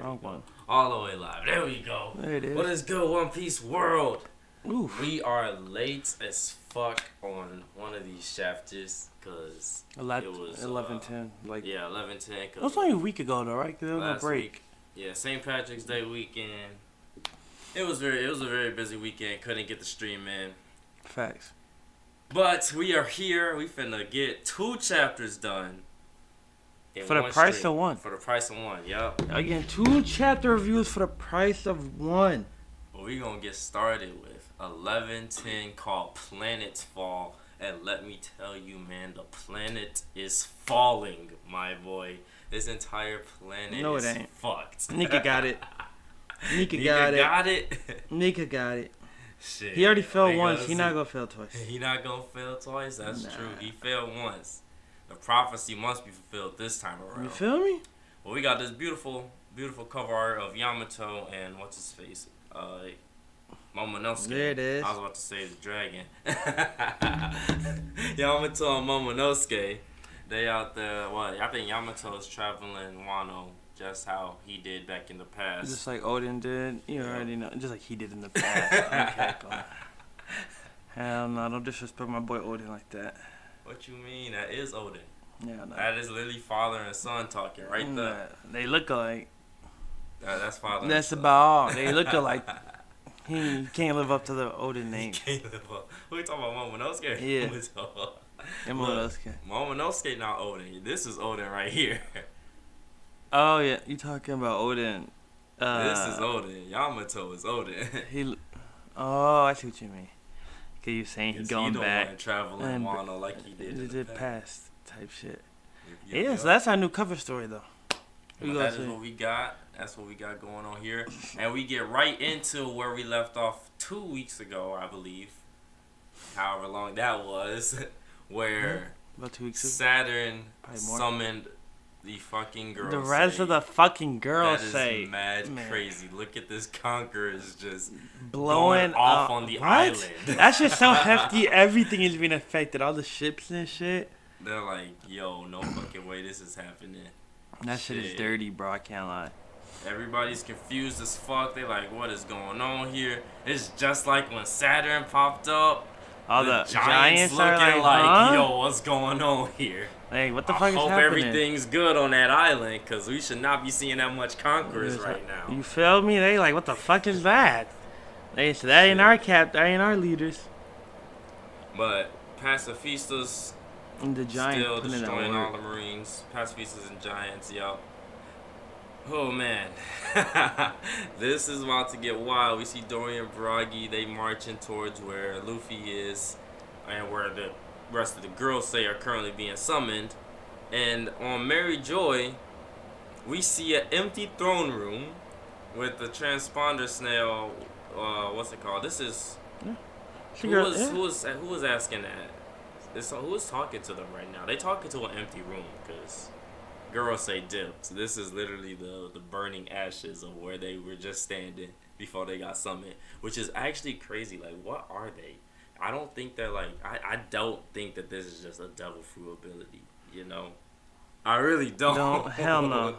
Wrong one. All the way live. There we go. There it is. What is good, One Piece world? Oof. We are late as fuck on one of these chapters because it was 11:10. Like, yeah, 11:10. it was only a week ago though, right? 'Cause there was no Last break. week. Yeah, St. Patrick's Day weekend. It was a very busy weekend. Couldn't get the stream in. Facts. But we are here. We finna get 2 chapters done. in For the one price stream. of one. For the price of one, yup. Again, 2 chapter reviews for the price of 1. But we gonna get started with 11:10 called Planets Fall. And let me tell you, man, the planet is falling, my boy. This entire planet No, it is ain't. fucked. Nika got it. Nika got got it. it. Nika got it. Shit. He already failed We once. gonna He not see. gonna fail twice. He not gonna fail twice. That's Nah. true. He failed once. The prophecy must be fulfilled this time around. You feel me? Well, we got this beautiful cover art of Yamato and what's his face, Momonosuke. There it is. I was about to say the dragon. Yamato and Momonosuke. They out there. What? I think Yamato is traveling Wano just how he did back in the past. Just like Odin did. You already know. Just like he did in the past. Okay, go on. Hell no, don't disrespect my boy Odin like that. What you mean? That is Odin. Yeah, no. That is literally father and son talking right there. They look alike. That's father. That's and son. about all. They look alike. He can't live up to the Odin name. Can't live up. Who we talking about? Momonosuke? Yeah. Look, Momonosuke. Momonosuke not Odin. This is Odin right here. Oh yeah, you talking about Odin? This is Odin. Yamato is Odin. He. Oh, I see what you mean. Cause you saying he going don't back want to travel in and Wano like he did. In the did past. past type shit. Yep, Yeah, yep. so that's our new cover story though. But that is what we got. That's what we got going on here, and we get right into where we left off 2 weeks ago, I believe. However long that was, where About 2 weeks ago. Saturn Probably more. summoned the fucking girl. The rest of the fucking girls that is say mad man. crazy. Look at this conqueror is just blowing going off up. on the What? island. That shit's so hefty. Everything is being affected. All the ships and shit. They're like, yo, no fucking way this is happening. That shit is dirty, bro. I can't lie. Everybody's confused as fuck. They like, what is going on here? It's just like when Saturn popped up. All the giants are looking like, huh? yo, what's going on here? Hey, what the I fuck is hope happening? everything's good on that island, because we should not be seeing that much conquerors right now. You feel me? They like, what the fuck is that? They said that ain't our cap, that ain't our leaders. But Pacifistas And the giant still putting in that destroying all work. the Marines. Pacifistas and giants, yup. Oh man, this is about to get wild. We see Dorian Bragi, they marching towards where Luffy is and where the rest of the girls say are currently being summoned. And on Mary Joy, we see an empty throne room with the transponder snail. What's it called? This is who was asking that? Who is talking to them right now? They talking to an empty room because girls say dip. So this is literally the burning ashes of where they were just standing before they got summoned, which is actually crazy. Like, what are they? I don't think they're like. I don't think that this is just a devil fruit ability. You know, I really don't. No, hell no.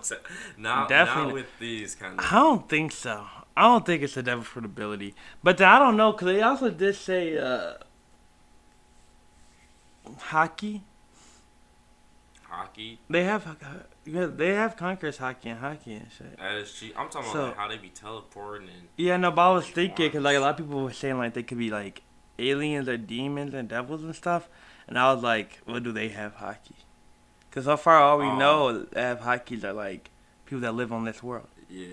not Definitely. with these kind of. I don't think so. I don't think it's a devil fruit ability. But I don't know, because they also did say hockey. Hockey. They have Conqueror's hockey and shit. That is cheap. I'm talking So- about like how they be teleporting and. Yeah, no, but I was thinking, because like a lot of people were saying like they could be like aliens or demons and devils and stuff. And I was like, what do they have hockey? Because so far all we know that have hockeys are like people that live on this world. Yeah.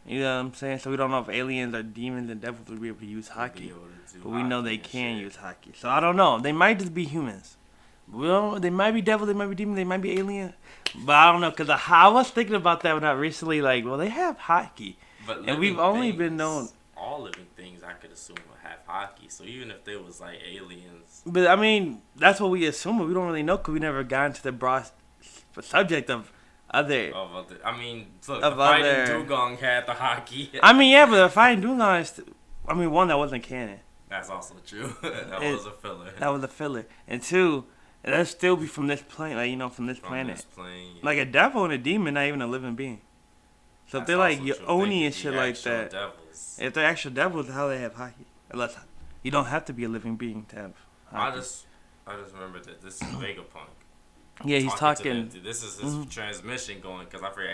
You know what I'm saying? So we don't know if aliens or demons and devils would be able to use hockey. But we know they can use hockey. So I don't know. They might just be humans. Well, they might be devil, they might be demon, they might be alien. But I don't know, because I was thinking about that when I recently, like, well, they have hockey. But And we've only been known. All living things I could assume would have hockey. So even if they was like aliens. But I mean, that's what we assume, but we don't really know because we never got into the broad subject of other. I mean, look, Of the fighting other- Dugong had the hockey. I mean, yeah, but the fighting Dugong is. I mean, one, that wasn't canon. That's also true. That was a filler. That was a filler. And two, that'd still be from this plane, like, you know, from this From planet. this plane, yeah. Like a devil and a demon, not even a living being. So if That's they're like also true. Oni They and could shit be like actual that, devils. if they're actual devils, how they have hockey? Unless you don't have to be a living being to have hockey. I just remember that this is Vegapunk. Yeah, he's to talking. them. This is his transmission going because I forget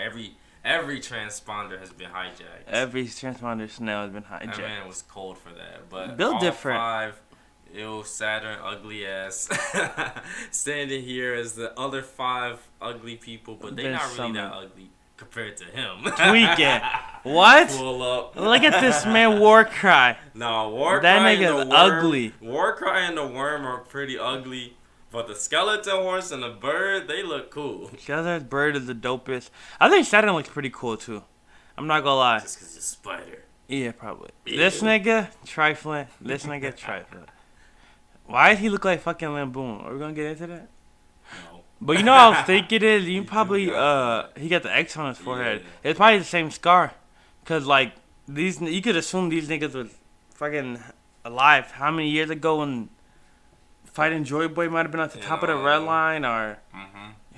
every transponder has been hijacked. Every transponder now has been That hijacked. man was cold for that. But Built all different. 5, Saturn, ugly ass, standing here as the other 5 ugly people, but they're Been not really summoned. that ugly compared to him. Tweaking. What? Pull up. Look at this man, Warcry. No, Warcry That and nigga's the worm, ugly. Warcry and the worm are pretty ugly, but the skeleton horse and the bird, they look cool. Skeletor's bird is the dopest. I think Saturn looks pretty cool too. I'm not gonna lie. Just because it's a spider. Yeah, probably. Ew. This nigga, trifling. This nigga, trifling. Why does he look like fucking Lamboon? Are we gonna get into that? No. But you know how I think it is? You do probably, got he got the X on his forehead. Yeah. It's probably the same scar. Cause like, you could assume these niggas was fucking alive how many years ago when Fighting Joy Boy might have been at the top of the red line or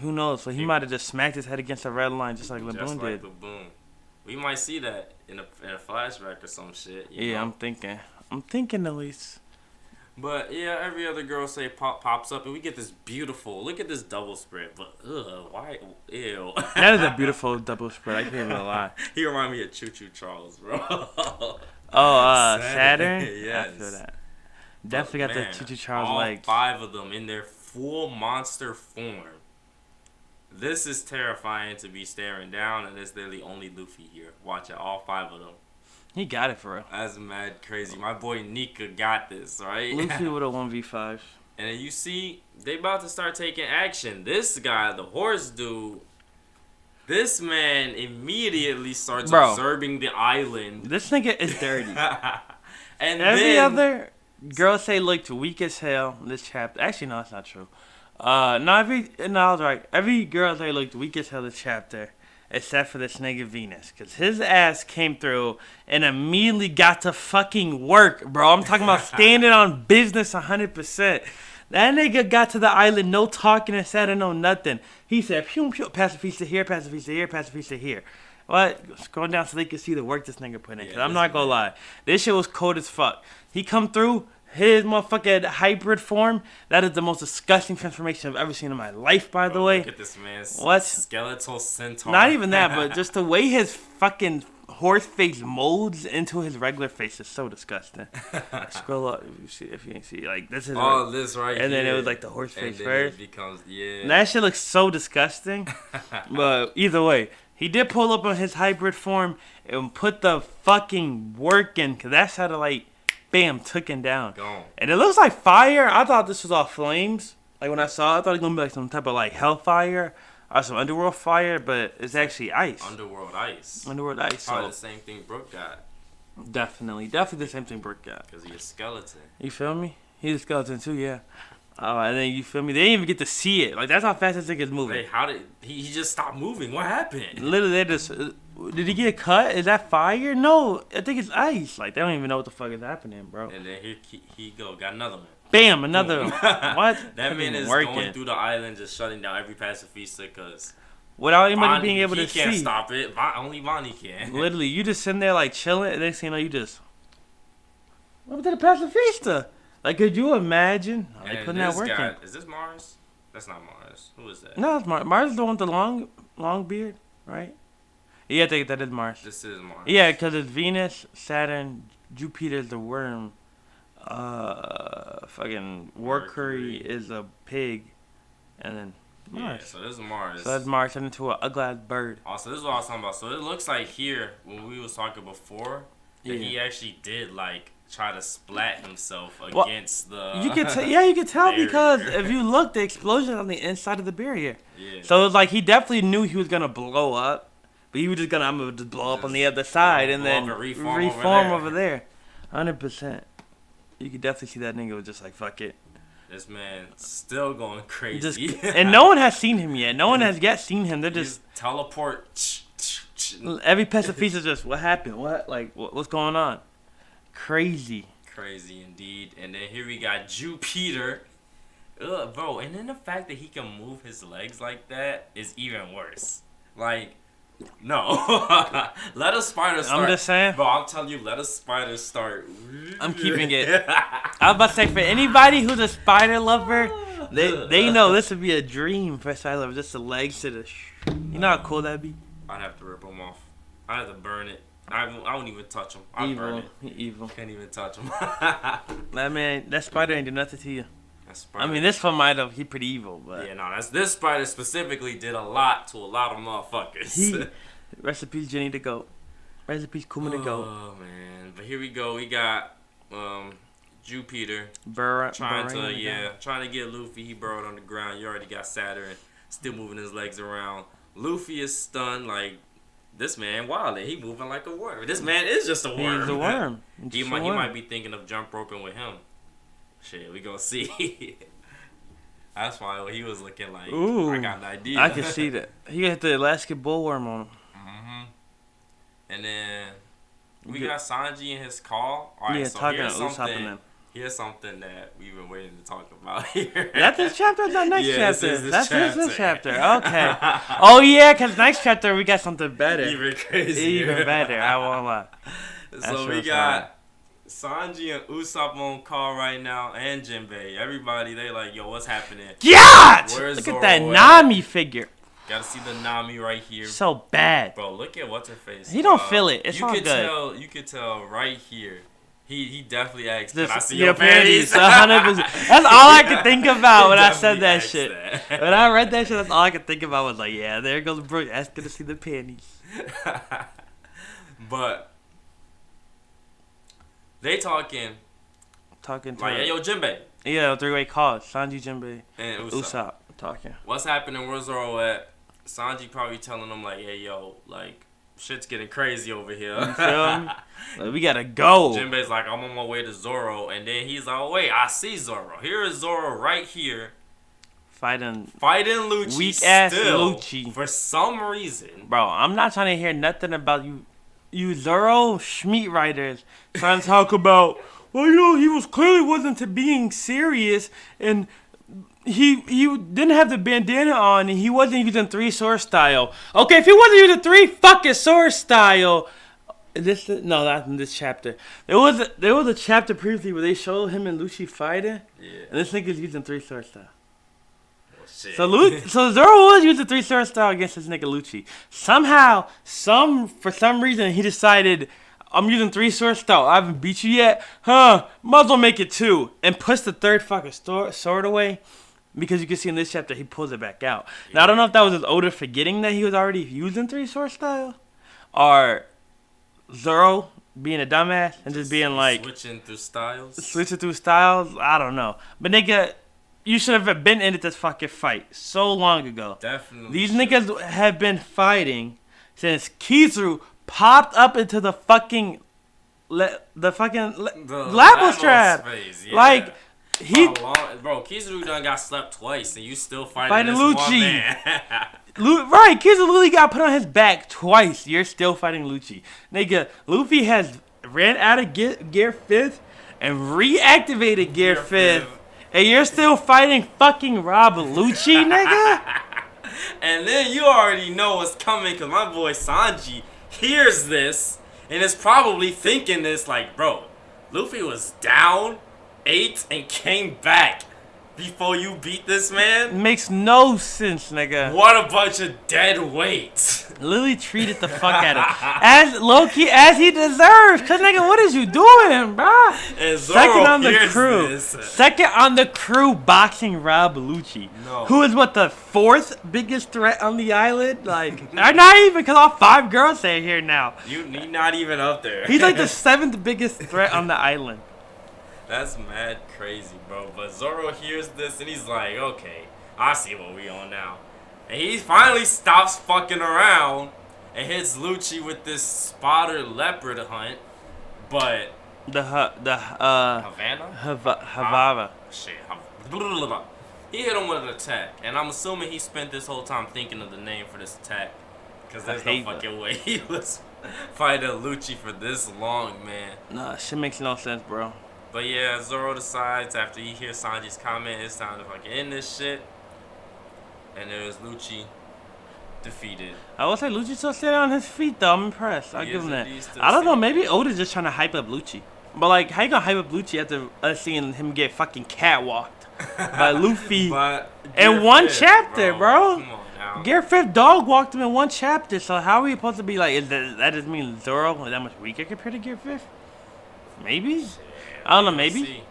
who knows. So he might have just smacked his head against the red line just like Just Lamboon like did. Laboon. We might see that in a flashback or some shit. You Yeah, know? I'm thinking at least. But yeah, every other girl say pops up, and we get this beautiful. Look at this double spread, but why? Ew. That is a beautiful double spread. I can't even lie. He remind me of Choo Choo Charles, bro. Oh, Saturn? Yes. I feel that. Definitely got Man, the Choo Choo Charles all legs. 5 of them in their full monster form. This is terrifying to be staring down, and it's literally only Luffy here. Watch it, all 5 of them. He got it for real. That's mad crazy. My boy Nika got this, right? Luffy with a 1v5. And then you see, they about to start taking action. This guy, the horse dude, this man immediately starts Bro. observing the island. This nigga is dirty. And Every then, other girl say looked weak as hell this chapter. Actually, no, that's not true. No, I was right. Every girl say looked weak as hell this chapter, except for this nigga Venus, cause his ass came through and immediately got to fucking work, bro. I'm talking about standing on business 100%. That nigga got to the island, no talking and said no nothing. He said, pew pew, pacifista here, pacifista here, pacifista here. What? Scroll down so they can see the work this nigga put in. Cause I'm not gonna lie, this shit was cold as fuck. He come through. His motherfucking hybrid form, that is the most disgusting transformation I've ever seen in my life, by the way. Look at this man's What? skeletal centaur. Not even that, but just the way his fucking horse face molds into his regular face is so disgusting. Scroll up if you ain't see. Like, this is all this right here. and then it was like the horse And face then first. it becomes, yeah. And that shit looks so disgusting. But either way, he did pull up on his hybrid form and put the fucking work in, because that's how to, like, bam, took him down. Gone. And it looks like fire. I thought this was all flames. Like, when I saw it, I thought it was going to be like some type of, like, hellfire or some underworld fire, but it's actually ice. Underworld ice. Underworld ice. Probably So the same thing Brooke got. definitely the same thing Brooke got. Because he's a skeleton. You feel me? He's a skeleton too, yeah. And then you feel me? They didn't even get to see it. Like, that's how fast this thing is moving. Hey, how did he just stopped moving? What happened? Literally, they just. Did he get cut? Is that fire? No, I think it's ice. Like, they don't even know what the fuck is happening, bro. And then here he go, got another one. Bam, another. Boom. What? That man is working going through the island, just shutting down every pacifista because without anybody being able to he can't see. stop it. Only Bonnie can. Literally, you just sitting there like chilling, and next thing you know, you just. What did the pacifista? Like, could you imagine? Like, And putting that this work guy, in. is this Mars? That's not Mars. Who is that? No, it's Mars. Mars is the one with the long beard, right? Yeah, I think that is Mars. This is Mars. Yeah, because it's Venus, Saturn, Jupiter's the worm, fucking Mercury is a pig, and then Yeah, Mars. so this is Mars. So that's Mars turned into an ugly bird. Also, this is what I was talking about. So it looks like here, when we was talking before, that he actually did, like, try to splat himself Well, against the... You could you could tell barrier. because if you look, the explosion on the inside of the barrier. Yeah. So it's like he definitely knew he was gonna blow up, but he was just gonna just blow up on the other side and blow then up and reform reform over over there. 100%. You could definitely see that nigga was just like, fuck it. This man still going crazy. Just, and no one has seen him yet. No one has yet seen him. They're just teleport. every pacifist is just, what happened? What what's going on? Crazy. Crazy indeed. And then here we got Jupiter. Ugh, bro. And then the fact that he can move his legs like that is even worse. Like, No. Let a spider start. I'm just saying. Bro, I'm telling you, let a spider start. I'm keeping it. I was about to say, for anybody who's a spider lover, they know this would be a dream for a spider lover. Just the legs to the. You know how cool that'd be? I'd have to rip them off. I'd have to burn it. I won't even touch them. I'd burn it. Evil. Can't even touch them. That spider ain't do nothing to you. Spider. I mean, this one might have. He pretty evil, but Yeah, no, this spider specifically did a lot to a lot of motherfuckers. Rest in peace, Jenny the goat. Rest in peace, Kuma the goat. Oh man, but here we go. We got Jupiter trying to get Luffy. He burrowed on the ground. You already got Saturn still moving his legs around. Luffy is stunned. Like, this man wildin'. He moving like a worm. This man is just a worm. He's a worm. He might be thinking of jump roping with him. Shit, we gonna see. That's why he was looking like, ooh, I got an idea. I can see that. He got the Alaskan bullworm on him. And then we got Sanji and his call. All right, yeah, so talking to Usopp and them. Here's something that we've been waiting to talk about here. That's this chapter or the next chapter? That's this chapter. Okay. Oh, yeah, because next chapter we got something better. Even crazier. Even better. I won't lie. So we got Sanji and Usopp on call right now, and Jinbei. Everybody, they like, yo, what's happening? Yeah! Where's Look Zoro at that at? Nami figure. Gotta see the Nami right here. So bad. Bro, look at what's her face. He don't feel it. It's all good. You could tell right here. He definitely asked, can I see your your panties? 100%. That's all I could think about when I said that shit. That. When I read that shit, that's all I could think about was like, yeah, there goes Brooke asking to see the panties. But they talking To like, hey, yo, Jinbei. Yeah, three-way call. Sanji, Jinbei, and Usopp talking. What's happening? Where's Zoro at? Sanji probably telling them like, hey, yo, like, shit's getting crazy over here. You feel me? Like, we gotta go. Jinbei's like, I'm on my way to Zoro. And then he's like, oh, wait, I see Zoro. Here is Zoro right here. Fighting Lucci. weak-ass Lucci. For some reason. Bro, I'm not trying to hear nothing about you Zoro Schmeat writers trying to talk about, well, you know, he was clearly wasn't to being serious, and he didn't have the bandana on, and he wasn't using three sword style. Okay, if he wasn't using three fucking sword style, not in this chapter. There was a chapter previously where they showed him and Lucci fighting, and this nigga's using three sword style. Shit. So Zoro was using three sword style against this nigga Lucci. Somehow, for some reason, he decided, I'm using three sword style. I haven't beat you yet. Might as well make it two. And push the third fucking sword away. Because you can see in this chapter, he pulls it back out. Yeah. Now, I don't know if that was his Oda forgetting that he was already using three sword style. Or Zoro being a dumbass and just being like... Switching through styles? I don't know. But nigga, you should have been in this fucking fight so long ago. Definitely. These niggas have been fighting since Kizaru popped up into the fucking Lapis trap. Yeah. Like bro, Kizaru done got slept twice, and you still fighting this Lucci. one man. Right, Kizaru literally got put on his back twice. You're still fighting Lucci, nigga. Luffy has ran out of gear 5th and reactivated gear 5th, and you're still fighting fucking Rob Lucci, nigga. And then you already know what's coming, because my boy Sanji hears this and is probably thinking this like, bro, Luffy was down 8 and came back before you beat this man? Makes no sense, nigga. What a bunch of dead weight. Lily treated the fuck out of him. As low-key as he deserves. Cause nigga, what is you doing, bro? And Zoro Second on the hears crew. This. Second on the crew boxing Rob Lucci. No. Who is the 4th biggest threat on the island? Like, not even, because all 5 girls are here now. You not even up there. He's like the 7th biggest threat on the island. That's mad crazy, bro. But Zoro hears this and he's like, okay, I see what we on now. And he finally stops fucking around and hits Lucci with this spotter leopard hunt. But Havana? Havava. Shit. He hit him with an attack. And I'm assuming he spent this whole time thinking of the name for this attack. Because there's no fucking way he was fighting Lucci for this long, man. Nah, shit makes no sense, bro. But yeah, Zoro decides after he hears Sanji's comment, it's time to fucking end this shit. And there's Lucci. defeated. I will say Lucci still standing on his feet though. I'm impressed. I'll He give is him that. indeed still I don't know. standing. Maybe Oda's just trying to hype up Lucci. But like, how you gonna hype up Lucci after us seeing him get fucking catwalked by Luffy But in Gear one 5th, chapter, bro? Come on now. Gear 5th dog walked him in one chapter. So how are we supposed to be like? That just means Zoro is that much weaker compared to Gear 5th? Maybe. I don't know. We'll Maybe. see.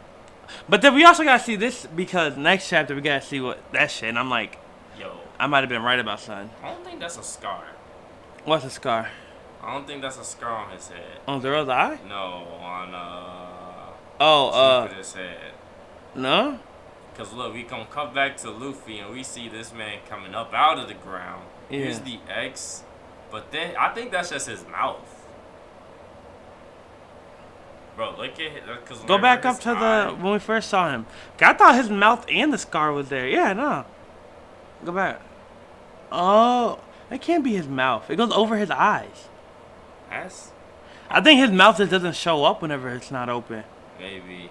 But then we also gotta see this because next chapter we gotta see what that shit. And I'm like, Yo, I might have been right about something. I don't think that's a scar. What's a scar? I don't think that's a scar on his head. On Zoro's eye? No, on Oh, Jupiter's head. no. Cause look, we gonna come back to Luffy and we see this man coming up out of the ground. Yeah. Here's the X, but then I think that's just his mouth. Bro, look at it. Cause Go remember back up his to eye? the when we first saw him. I thought his mouth and the scar was there. Yeah, no. Go back. Oh, it can't be his mouth. It goes over his eyes. That's I think his mouth just doesn't show up whenever it's not open. maybe.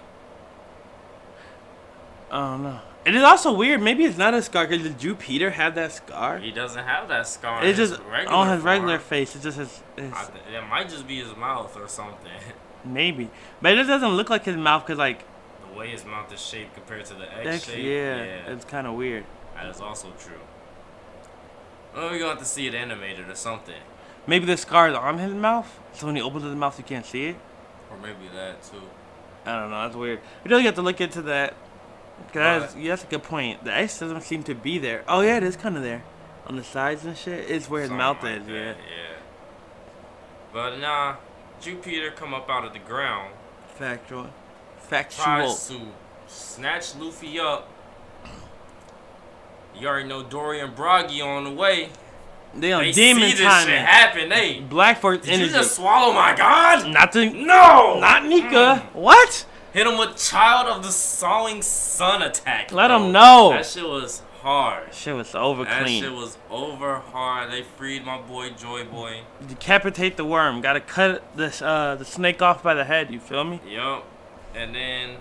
I don't know. It is also weird. Maybe it's not a scar because did Jupiter have that scar? He doesn't have that scar. It's in just regular on his regular form. face. It's just his It might just be his mouth or something. maybe. But it just doesn't look like his mouth because like The way his mouth is shaped compared to the X X, shape. yeah, it's kind of weird. That is also true. Well, we're gonna have to see it animated or something. Maybe the scar is on his mouth, so when he opens his mouth, you can't see it. Or maybe that too. I don't know. That's weird. We really have to look into that. 'Cause But- yeah, that's a good point. The X doesn't seem to be there. Oh yeah, it is kind of there, on the sides and shit. It's where his Something mouth like is. that, Yeah. yeah. But nah, Jupiter come up out of the ground, Factual. Factual. tries to snatch Luffy up. You already know Dorian Broggy on the way. They on They demon see this time. shit happen. They Black Force did energy. you just swallow my god? Not the. No! Not Nika. What? Hit him with Child of the Sawing Sun attack. Let bro. him know. That shit was hard. Shit was over That clean. shit was over hard. They freed my boy Joy Boy. Decapitate the worm. Gotta cut this the snake off by the head. You feel me? Yup. And then,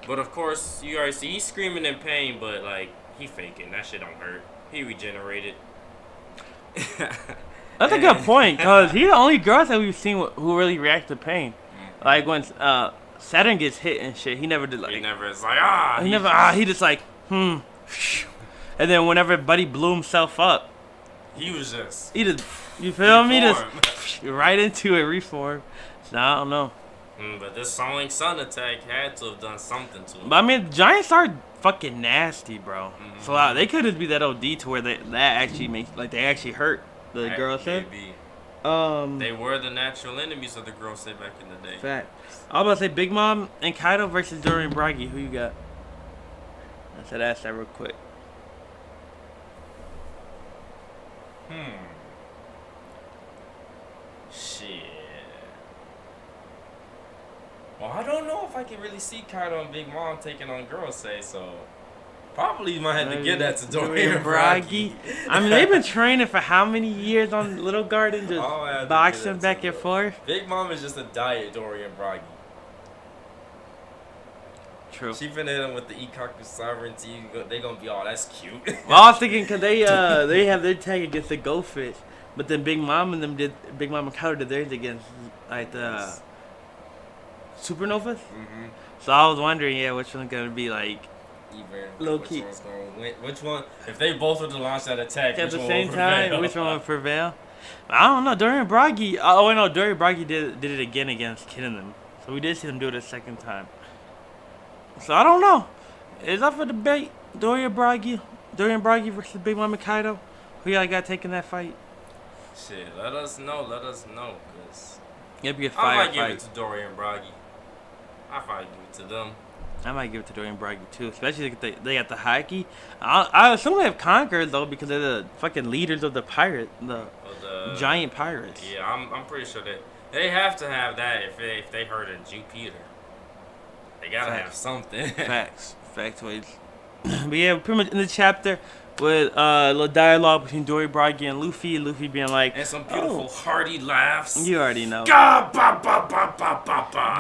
but of course, you already see he's screaming in pain, but like, he faking. That shit don't hurt. He regenerated. That's a good point, cause he's the only girl that we've seen who really react to pain. Like when Saturn gets hit and shit, he never did like. He never is like, ah. He never. He just like And then whenever Buddy blew himself up, He was just. he just. You feel me? reformed. Just right into it, reform. So I don't know. But this Sawing Sun attack had to have done something to him. But I mean, Giants are fucking nasty, bro. So they could just be that OD to where that actually makes like they actually hurt the That girl said. may be. Um. They were the natural enemies of the girl said back in the day. Fact. I was about to say Big Mom and Kaido versus Dorian Bragi. Who you got? I said ask that real quick. Shit. Well, I don't know if I can really see Kaido and Big Mom taking on Girls Say, so probably might have to give that to Dorian Bragi. I mean, they've been training for how many years on Little Garden, just I'll have to boxing give that back to and them. forth. Big Mom is just a diet Dorian Bragi. True. She finna hit him with the Ikaku sovereignty. They gonna be all that's cute. Well, I was thinking because they have their tag against the Goldfish, but then Big Mom and them did Big Mom and Kaido did theirs against like the Supernovas. Mm-hmm. So I was wondering, yeah, which one's gonna be like Even Low which key. one's gonna win? Which one? If they both were to launch that attack, at which the one same will time, prevail? which one would prevail? I don't know. Dorian Bragi. Oh wait, no, Dorian Bragi did it again against Kid and them. So we did see them do it a second time. So I don't know. It's up for debate. Dorian Bragi versus Big Mom and Kaido. Who y'all got taking that fight? Shit, let us know. Let us know, cause It'd be a I fire might give fight. it to Dorian Bragi. I probably give it to them. I might give it to Dorian Bragi too, especially if they got the Haki. I assume they have conquered though because they're the fucking leaders of the Or the giant pirates. Yeah, I'm pretty sure that they have to have that if they heard of Jupiter. They gotta Facts. have something. Facts, factoids. But yeah, pretty much in the chapter with a little dialogue between Dorian Bragi and Luffy. Luffy being like, And some beautiful hearty laughs. you already know. Gah, ba, ba, ba, ba, ba, ba.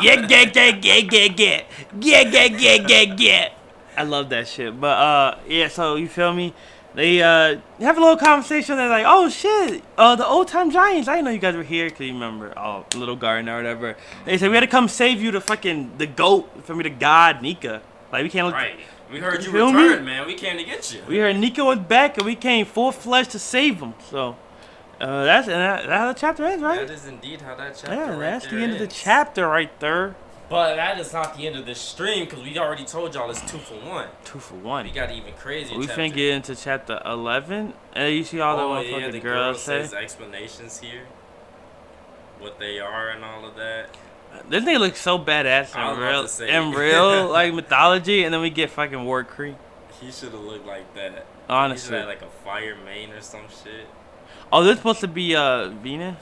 Yeah. I love that shit. But yeah, so you feel me? They have a little conversation. They're like, "Oh shit, the old time Giants. I didn't know you guys were here." Cause you remember, Little Garden or whatever. They said we had to come save you, the goat, for me, the god Nika. Like we can't look. Right. We heard you feel returned, me? man. We came to get you. We heard Nika was back, and we came full fledged to save him. So, that's how the chapter ends, right? That is indeed how that chapter. Yeah, right that's there the end of the ends. chapter right there. But that is not the end of this stream because we already told y'all it's 2 for 1. 2 for 1. We got even crazier. We chapter. finna get into chapter 11, and you see all the motherfucking the girls say. says explanations here, what they are and all of that. This nigga looks so badass I was in about real, to say. in real like mythology, and then we get fucking War Creek. He should have looked like that. Honestly. He should have like a fire mane or some shit. Oh, this supposed to be Venus.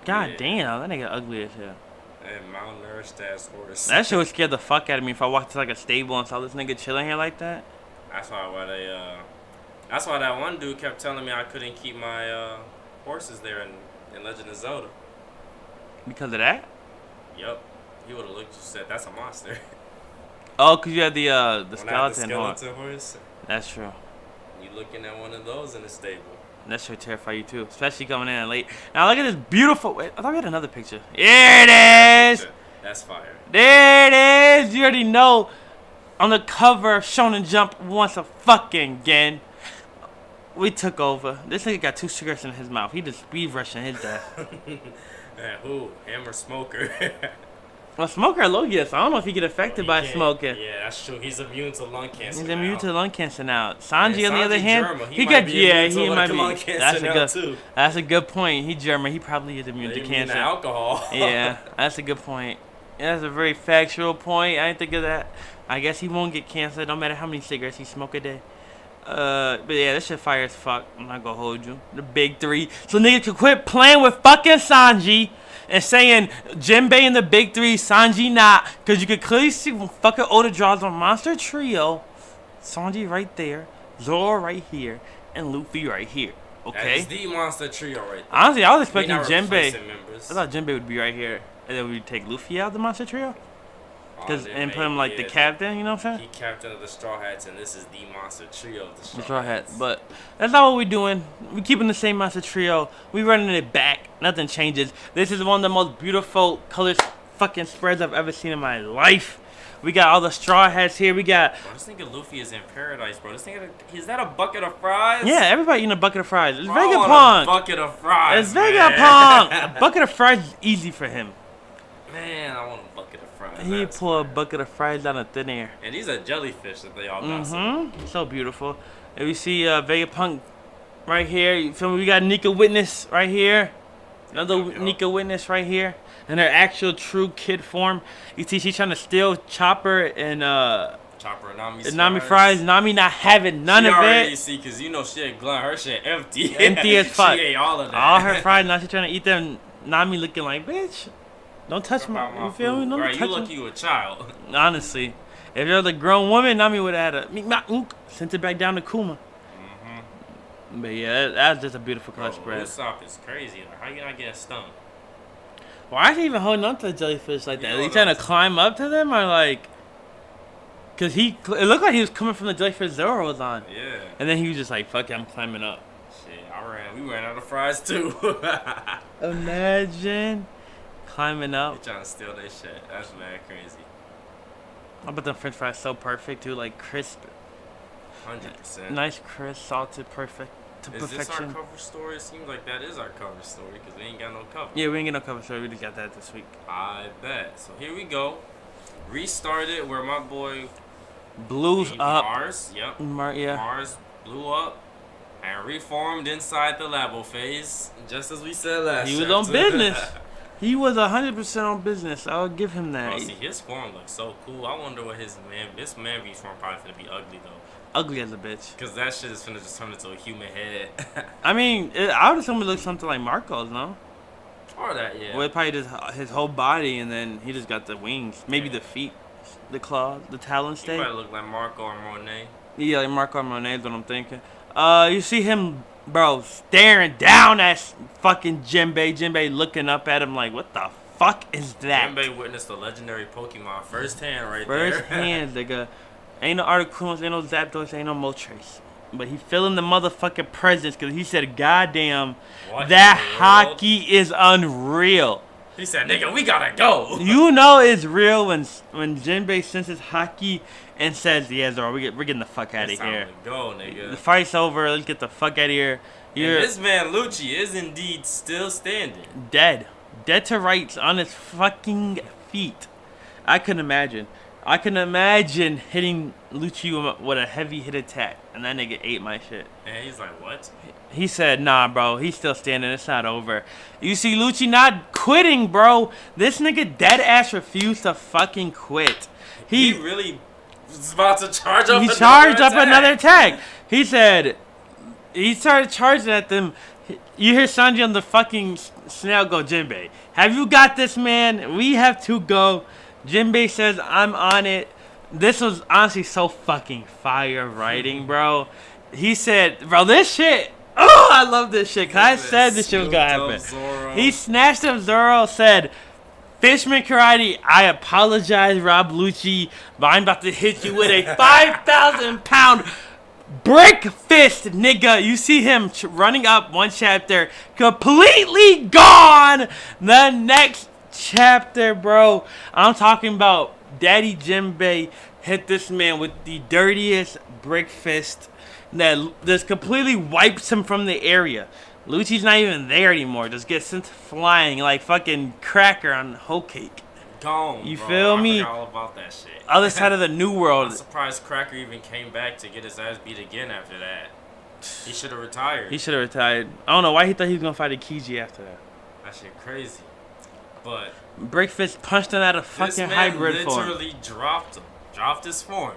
God Yeah. damn, that nigga ugly as hell. And malnourished ass horse. That shit would scare the fuck out of me if I walked to like a stable and saw this nigga chilling here like that. That's why they. That's why that one dude kept telling me I couldn't keep my horses there in Legend of Zelda. Because of that? Yep. He would have looked and said, "That's a monster." Oh, cause you had the When I had the skeleton horse. skeleton horse. That's true. You looking at one of those in the stable. That should terrify you too, especially coming in late. Now look at this beautiful. Wait, I thought we had another picture. Here it is. That's fire. There it is. You already know. On the cover of Shonen Jump once a fucking again. We took over. This nigga got 2 cigarettes in his mouth. He just speed rushing his death. Man, who? Hammer Smoker. Well, Smoker low, yes. I don't know if he get affected by smoking. Yeah, that's true. He's immune to lung cancer. He's now. immune to lung cancer now. Sanji, Yeah, on the other Sanji hand, Germa. he might got be immune to he might lung be. cancer That's a now, good. too. That's a good point. He German. He probably is immune to They immune cancer. to alcohol. Yeah, that's a good point. Yeah, that's a very factual point. I didn't think of that. I guess he won't get cancer no matter how many cigarettes he smoke a day. But yeah, this shit fire as fuck. I'm not gonna hold you. The big 3. So niggas can quit playing with fucking Sanji and saying Jinbei in the big 3, Sanji not. Cause you could clearly see when fucking Oda draws on Monster Trio, Sanji right there, Zoro right here, and Luffy right here. That Okay? is the monster trio right there. Honestly, I was They expecting not Jinbei. replacing members. I thought Jinbei would be right here. And then we'd take Luffy out of the Monster Trio. And put him like the captain, you know what I'm saying? He captain of the Straw Hats, and this is the monster trio of the Straw, The Straw Hat. Hats. But that's not what we're doing. We're keeping the same Monster Trio. We running it back. Nothing changes. This is one of the most beautiful colors fucking spreads I've ever seen in my life. We got all the Straw Hats here. We got... Bro, this nigga Luffy is in paradise, bro. This nigga, is that a bucket of fries? Yeah, everybody eating a bucket of fries. It's Bro, I want Vegapunk. a bucket of fries, It's man. Vegapunk. A bucket of fries is easy for him. Man, I want a bucket of fries. He That's pull a fire. bucket of fries out of thin air. And these are jellyfish that they all got. So beautiful. And we see Vegapunk right here. You feel me? We got Nika Witness right here. Another Yup. Nika Witness right here. And her actual true kid form. You see she's trying to steal Chopper and Chopper and Nami's Nami fries. Nami not having none of already it. see, because you know she ain't glad. Her shit empty. Empty as fuck. She ate all of that. All her fries. Now she's trying to eat them. Nami looking like, bitch, don't touch About my, you feel me? food. Don't Right, you touch lucky me. you a child. Honestly. If you're the grown woman, Nami would have had a sent it back down to Kuma. But yeah, that's just a beautiful color Bro, spread. Usopp is crazy. Like, how you not getting stung? Why is he even holding on to the jellyfish like that? He Is he holding trying on to to- climb up to them or like? Cause it looked like he was coming from the jellyfish Zoro was on, Yeah. and then he was just like, "Fuck it, I'm climbing up." Shit, we ran out of fries too. Imagine climbing They up. trying to steal their shit. That's mad crazy. I bet the French fries so perfect too, like crisp, 100%. nice crisp, salted, perfect to Is this our perfection. cover story? It seems like that is our cover story because we ain't got no cover. Yeah, we ain't get no cover story. We just got that this week. I bet. So here we go. Restarted where my boy Blues up. Mars. Yep. Yeah. Mars blew up and reformed inside the Labo phase, just as we said last. He was on chapter. business. He was 100% on business. I'll give him that. Bro, see, his form looks so cool. I wonder what this man beast form probably finna be ugly though. Ugly as a bitch. Cause that shit is finna just turn into a human head. I mean, I would assume it looks something like Marco's, no? or that, yeah. Well, it probably just his whole body, and then he just got the wings, maybe Yeah. the feet, the claws, the talons. He Stay. probably look like Marco or Monet. Yeah, like Marco Monet is what I'm thinking. You see him, bro, staring down at fucking Jinbei. Jinbei looking up at him like, what the fuck is that? Jinbei witnessed the legendary Pokemon firsthand right First there. hand, nigga. Ain't no Articunos, ain't no Zapdos, ain't no Moltres. but he feeling the motherfucking presence because he said, "Goddamn, What that in the world? hockey is unreal." He said, "Nigga, we gotta go." You know it's real when Jinbei senses hockey and says, "Yeah, Zoro, we're getting the fuck out of It's time here. to go, nigga. The fight's over. Let's get the fuck out of here. And You're this man Lucci is indeed still standing. dead to rights on his fucking feet." I couldn't imagine. I can imagine hitting Lucci with a heavy hit attack, and that nigga ate my shit. And he's like, "What?" He said, "Nah, bro, he's still standing. It's not over." You see Lucci not quitting, bro. This nigga dead ass refused to fucking quit. He really was about to charge up. He another charged up attack. another attack. He said, he started charging at them. You hear Sanji on the fucking snail go, "Jinbei, have you got this, man? We have to go." Jinbei says, "I'm on it." This was honestly so fucking fire writing, bro. He said, "Bro, this shit." Oh, I love this shit. Cause I said this shit was gonna happen. He snatched up Zoro, said, "Fishman Karate, I apologize, Rob Lucci, but I'm about to hit you with a 5,000-pound brick fist, nigga." You see him running up one chapter, completely gone. The next chapter, bro. I'm talking about Daddy Jinbei hit this man with the dirtiest brick fist that just completely wipes him from the area. Lucci's not even there anymore. Just gets sent flying like fucking cracker on whole cake. Gone. You bro. feel me? I forgot all about that shit. Other side of the new I'm world. surprised Cracker even came back to get his ass beat again after that. He should have retired. He should have retired. I don't know why he thought he was gonna fight Ikiji after that. That shit crazy. But Breakfast punched him out of this fucking man hybrid form. literally dropped him. Dropped his form.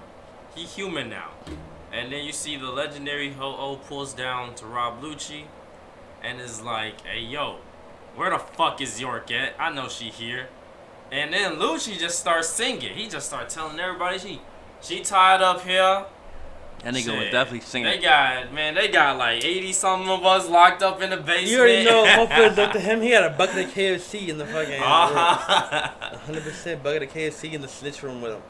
He human now. And then you see the legendary Ho-Oh pulls down to Rob Lucci and is like, "Hey, yo, where the fuck is York at? I know she here." And then Lucci just starts singing. He just starts telling everybody she tied up here. That nigga was Shit. definitely singing. They got like 80 something of us locked up in the basement. You already know, hopefully it's up to him. He had a bucket of KFC in the fucking 100% bucket of KFC in the snitch room with him.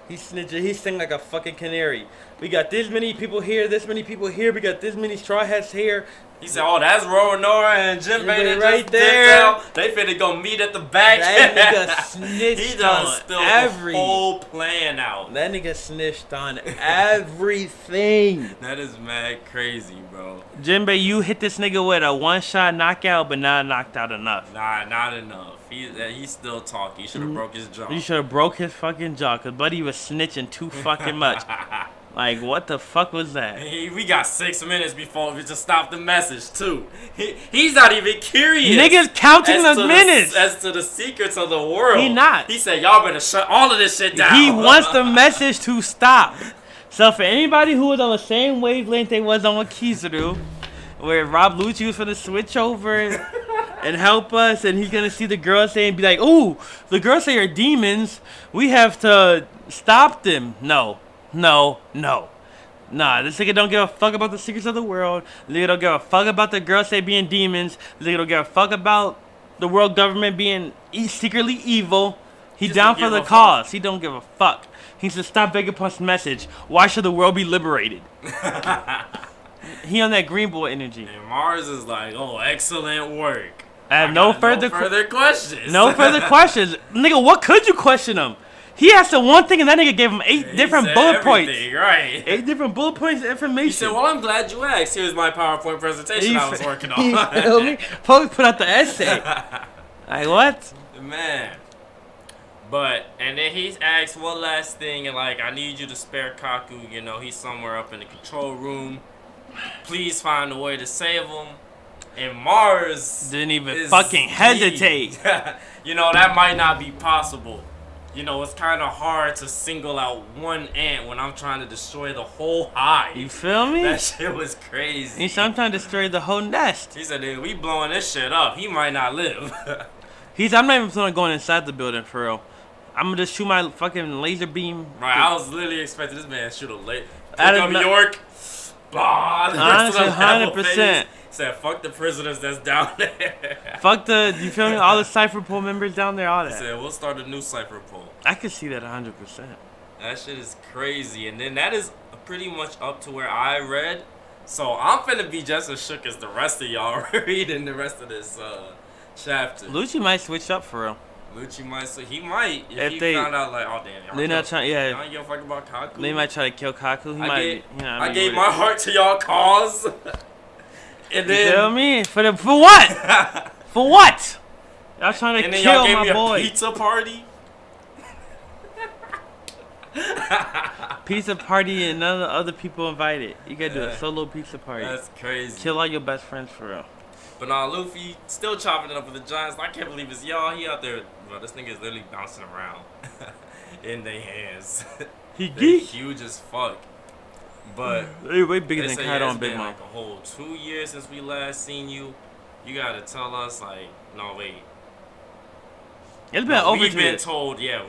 He snitched. He sing like a fucking canary. We got this many people here, this many people here. We got this many straw hats here. He said, "Oh, that's Roronoa and Jinbei that Right just there. dipped out. They finna go meet at the back." That nigga snitched He done on spilled every. the whole plan out. That nigga snitched on everything. That is mad crazy, bro. Jinbei, you hit this nigga with a one-shot knockout, but not knocked out enough. Nah, not enough. He's still talking. He should have broke his jaw. You should have broke his fucking jaw, cause buddy was snitching too fucking much. Like, what the fuck was that? We got 6 minutes before we just stop the message too. He's not even curious. Niggas counting as the to minutes. as to the secrets of the world. He not. He said, "Y'all better shut all of this shit down." He wants the message to stop. So for anybody who was on the same wavelength they was on with Kizaru, where Rob Lucci was gonna switch over and help us, and he's gonna see the girls say and be like, "Ooh, the girls say are demons. We have to stop them." No. Nah, this nigga don't give a fuck about the secrets of the world. This nigga don't give a fuck about the girls say being demons. This nigga don't give a fuck about the world government being secretly evil. He Just down don't for give the a cause. He don't give a fuck. He said, "Stop Vegapunk's message. Why should the world be liberated?" He on that green boy energy. And Mars is like, "Oh, excellent work. I have got no further questions." no further questions. Nigga, what could you question him? He asked him one thing and that nigga gave him He different said bullet points. everything, right? 8 different bullet points of information. He said, "Well, I'm glad you asked. Here's my PowerPoint presentation I was working on." You feel me? Post put out the essay. Like, what? Man. And then he's asked one last thing, and like, "I need you to spare Kaku. You know, he's somewhere up in the control room. Please find a way to save him." And Mars Didn't even is fucking hesitate. You know, that might not be possible. You know, it's kind of hard to single out one ant when I'm trying to destroy the whole hive. You feel me? That shit was crazy. He sometimes destroyed the whole nest. He said, "Dude, we blowing this shit up. He might not live." I'm not even planning on going inside the building for real. I'm gonna just shoot my fucking laser beam. Right, I was literally expecting this man to shoot a late. Out Pick of up no- York. Blah. The rest of Honestly, them have a 100%. face. Said, "Fuck the prisoners that's down there." Fuck you feel me? All the Cypher Pool members down there, all He that. said, "We'll start a new cipher poll." I could see that 100%. That shit is crazy. And then that is pretty much up to where I read. So I'm finna be just as shook as the rest of y'all reading the rest of this chapter. Lucci might switch up for real. Lucci might, so he might if he they found out like, oh damn, y'all they're not trying. Yeah, y'all ain't give a fuck about Kaku. they might try to kill Kaku. He might. You know, I gave my heart to y'all cause, and You feel then me? For what? For what? Y'all trying to and then kill y'all gave my me boy. a pizza party. Pizza party and none of the other people invited. You gotta do a solo pizza party. That's crazy. Kill all your best friends for real. But nah, Luffy still chopping it up with the Giants. I can't believe it's y'all. He out there, bro. This nigga is literally bouncing around in their hands. He They're geek. huge as fuck. But They way bigger they than say, Kaido it's and Big been Mom. like a whole 2 years since we last seen you. You gotta tell us, like, no, wait. It's been over We've 2 been years. told, yeah.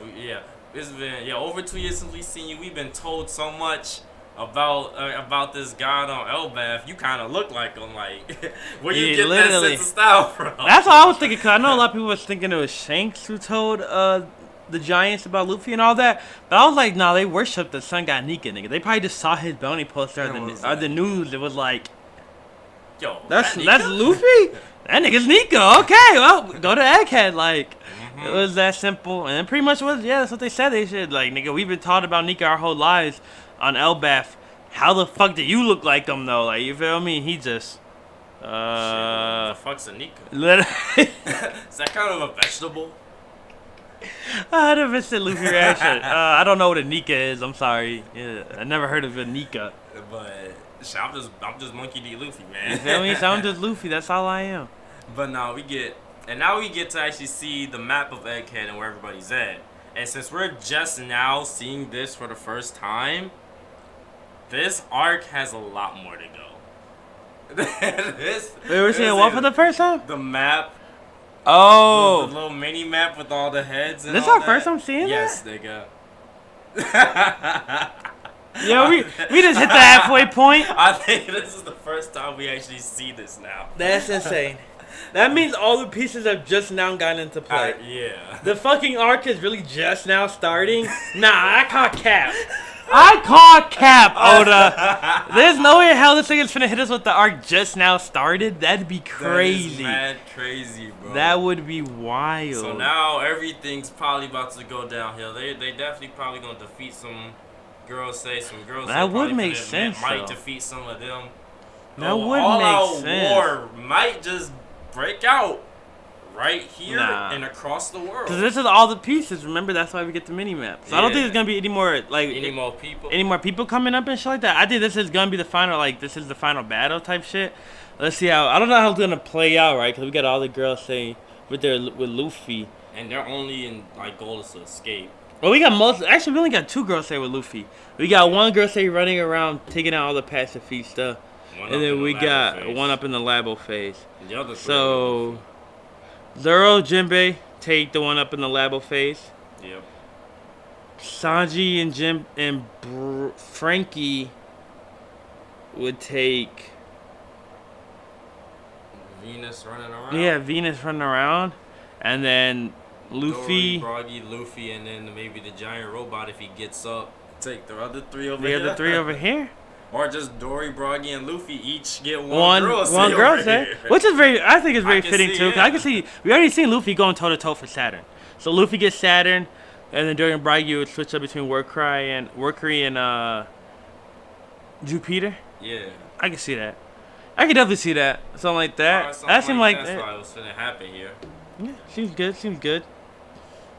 It's been over 2 years since we seen you. We've been told so much about this god on Elbaf. You kind of look like him, like where you Yeah, get literally. that sense of style from? That's what I was thinking. Cause I know a lot of people was thinking it was Shanks who told the Giants about Luffy and all that. But I was like, nah, they worship the Sun God Nika nigga. They probably just saw his bounty poster or the news. It was like, Yo, that's that Luffy. That nigga's Nika. Okay, well, go to Egghead. Like, it was that simple. And it pretty much was, yeah, that's what they said. They said, like, nigga, we've been taught about Nika our whole lives on Elbaf. How the fuck do you look like him, though? Like, you feel me? He just, shit, what the fuck's a Nika? literally. Is that kind of a vegetable? I never instant Luffy reaction. I don't know what a Nika is. I'm sorry. Yeah, I never heard of a Nika. But shit, I'm just Monkey D. Luffy, man. You feel me? So I'm just Luffy. That's all I am. But now we get to actually see the map of Egghead and where everybody's at. And since we're just now seeing this for the first time, this arc has a lot more to go. We were seeing what for the first time? The map. Oh. The little mini map with all the heads and This all our that. first time seeing Yes, that? nigga. Yeah, we just hit the halfway point. I think this is the first time we actually see this now. That's insane. That means all the pieces have just now gotten into play. Yeah. The fucking arc is really just now starting. Nah, I call cap. I call cap, Oda. There's no way in hell this thing is finna hit us with the arc just now started. That'd be crazy. That is mad crazy, bro. That would be wild. So now everything's probably about to go downhill. They definitely probably gonna defeat some girls. Some girls. That would probably make finna- sense, Might though. defeat some of them. That would all-out make sense. war might just break out right here Nah. and across the world. Because this is all the pieces. Remember, that's why we get the mini map. So I don't think Yeah. there's gonna be any more Any more people? coming up and shit like that. I think this is gonna be the final. Like, this is the final battle type shit. Let's see how. I don't know how it's gonna play out, right? Because we got all the girls saying with Luffy. And their only goal is to escape. Well, we got actually we only got 2 girls say with Luffy. We got one girl say running around taking out all the pacifista, One and up then in we the got labo phase. one up in the labo phase. The other three So Zoro, Jinbei take the one up in the labo phase. Yep. Sanji and Frankie would take. Venus running around. Yeah, Venus running around, and then Luffy. Dory, Broggy, Luffy, and then maybe the giant robot if he gets up. Take the other 3 over The here. other 3 over here. Or just Dory, Broggy, and Luffy each get one girl girl over say, here. which is I think is very can fitting see, too. 'Cause yeah. I can see we already seen Luffy going toe to toe for Saturn. So Luffy gets Saturn, and then during Braggy would switch up between Workery and Jupiter. Yeah. I can see that. I can definitely see that. Something like that. That seemed like that's why it was gonna happen here. yeah, seems good. Seems good.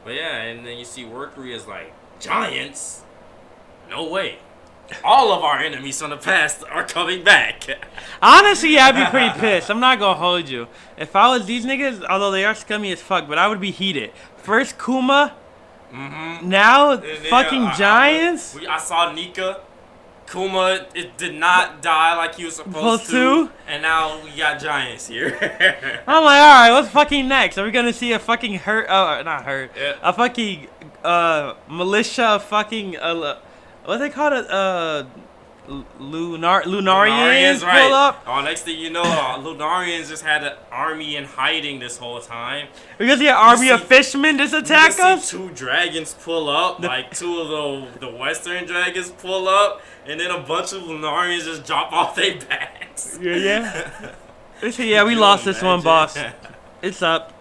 But yeah, and then you see Workery is like, giants? No way. All of our enemies from the past are coming back. Honestly, yeah, I'd be pretty pissed. I'm not gonna hold you. If I was these niggas, although they are scummy as fuck, but I would be heated. First Kuma, now And then, fucking giants. I saw Nika. Kuma, it did not die like he was supposed Supposed to? And now we got giants here. I'm like, all right, what's fucking next? Are we gonna see a fucking not hurt, Yeah. a fucking militia, fucking what they call it, Lunarians right. pull up. Oh, next thing you know, Lunarians just had an army in hiding this whole time. Because the army of see- fishermen just attack You us. see two dragons pull up, like two of the western dragons pull up, and then a bunch of Lunarians just drop off their backs. Yeah. They say, yeah, we Could you lost this one, boss. imagine? It's up.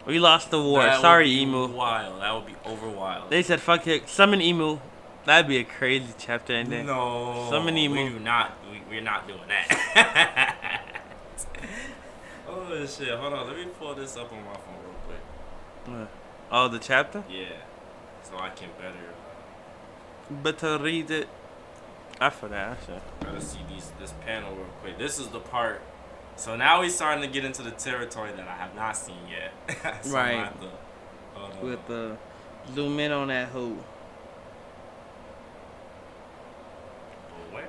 We lost the war. That would Sorry, be Emu. Wild. That would be over wild. They said, fuck it, summon Emu. That'd be a crazy chapter ending. No, Summon Emu. we do not. We're not doing that. Oh shit! Hold on. Let me pull this up on my phone real quick. Oh, the chapter? Yeah, so I can Better read it. I forgot. gotta see this panel real quick. This is the part. So now we're starting to get into the territory that I have not seen yet. So Right. I'm gonna have to, hold on. With the zoom in on that hoe. Where?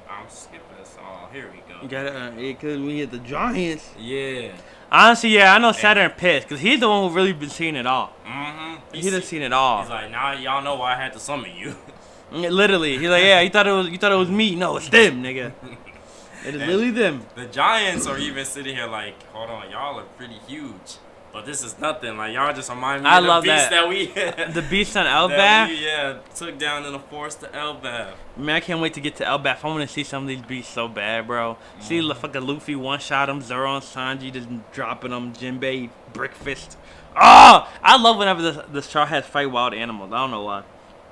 I'm skipping this. Oh, here we go. You got it, cause we hit the Giants. Yeah. Honestly, yeah, I know Saturn pissed, cause he's the one who really been seeing it all. Mm-hmm. He done seen it all. He's like, now y'all know why I had to summon you. Literally, he's like, yeah, you thought it was me. No, it's them, nigga. It is really them. The Giants are even sitting here like, hold on, y'all are pretty huge. But this is nothing. Like, y'all just remind me I of the love beast that. that we The beast on that Elbath. we, yeah, took down in the forest to Elbath. Man, I can't wait to get to Elbath. I want to see some of these beasts so bad, bro. See, fucking Luffy one shot him, Zoro and Sanji just dropping them, Jinbei brick fist. Oh, I love whenever the Straw Hats fight wild animals. I don't know why.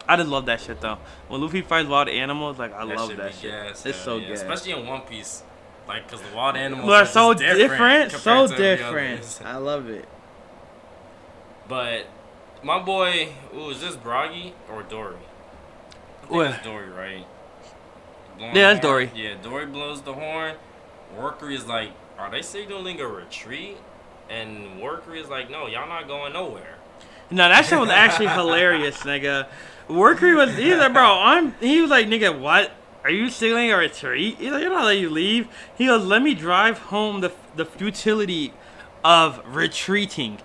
I just love that shit though. When Luffy fights wild animals, like I love that be shit. gas, It's hell so yeah. good. Especially in One Piece. Like, because the wild animals They're are so just different, so compared to every different. others. I love it. But my boy, ooh, is this Bragi or Dory? I think What? it's Dory, right? Blowing Yeah, the that's horn. Dory. Yeah, Dory blows the horn. Worker is like, are they signaling a retreat? And Worker is like, no, y'all not going nowhere. No, that shit was actually hilarious, nigga. Worker was, he was like, bro, he was like, nigga, what? Are you signaling a retreat? He's like, you're not letting you leave. He goes, let me drive home the futility of retreating.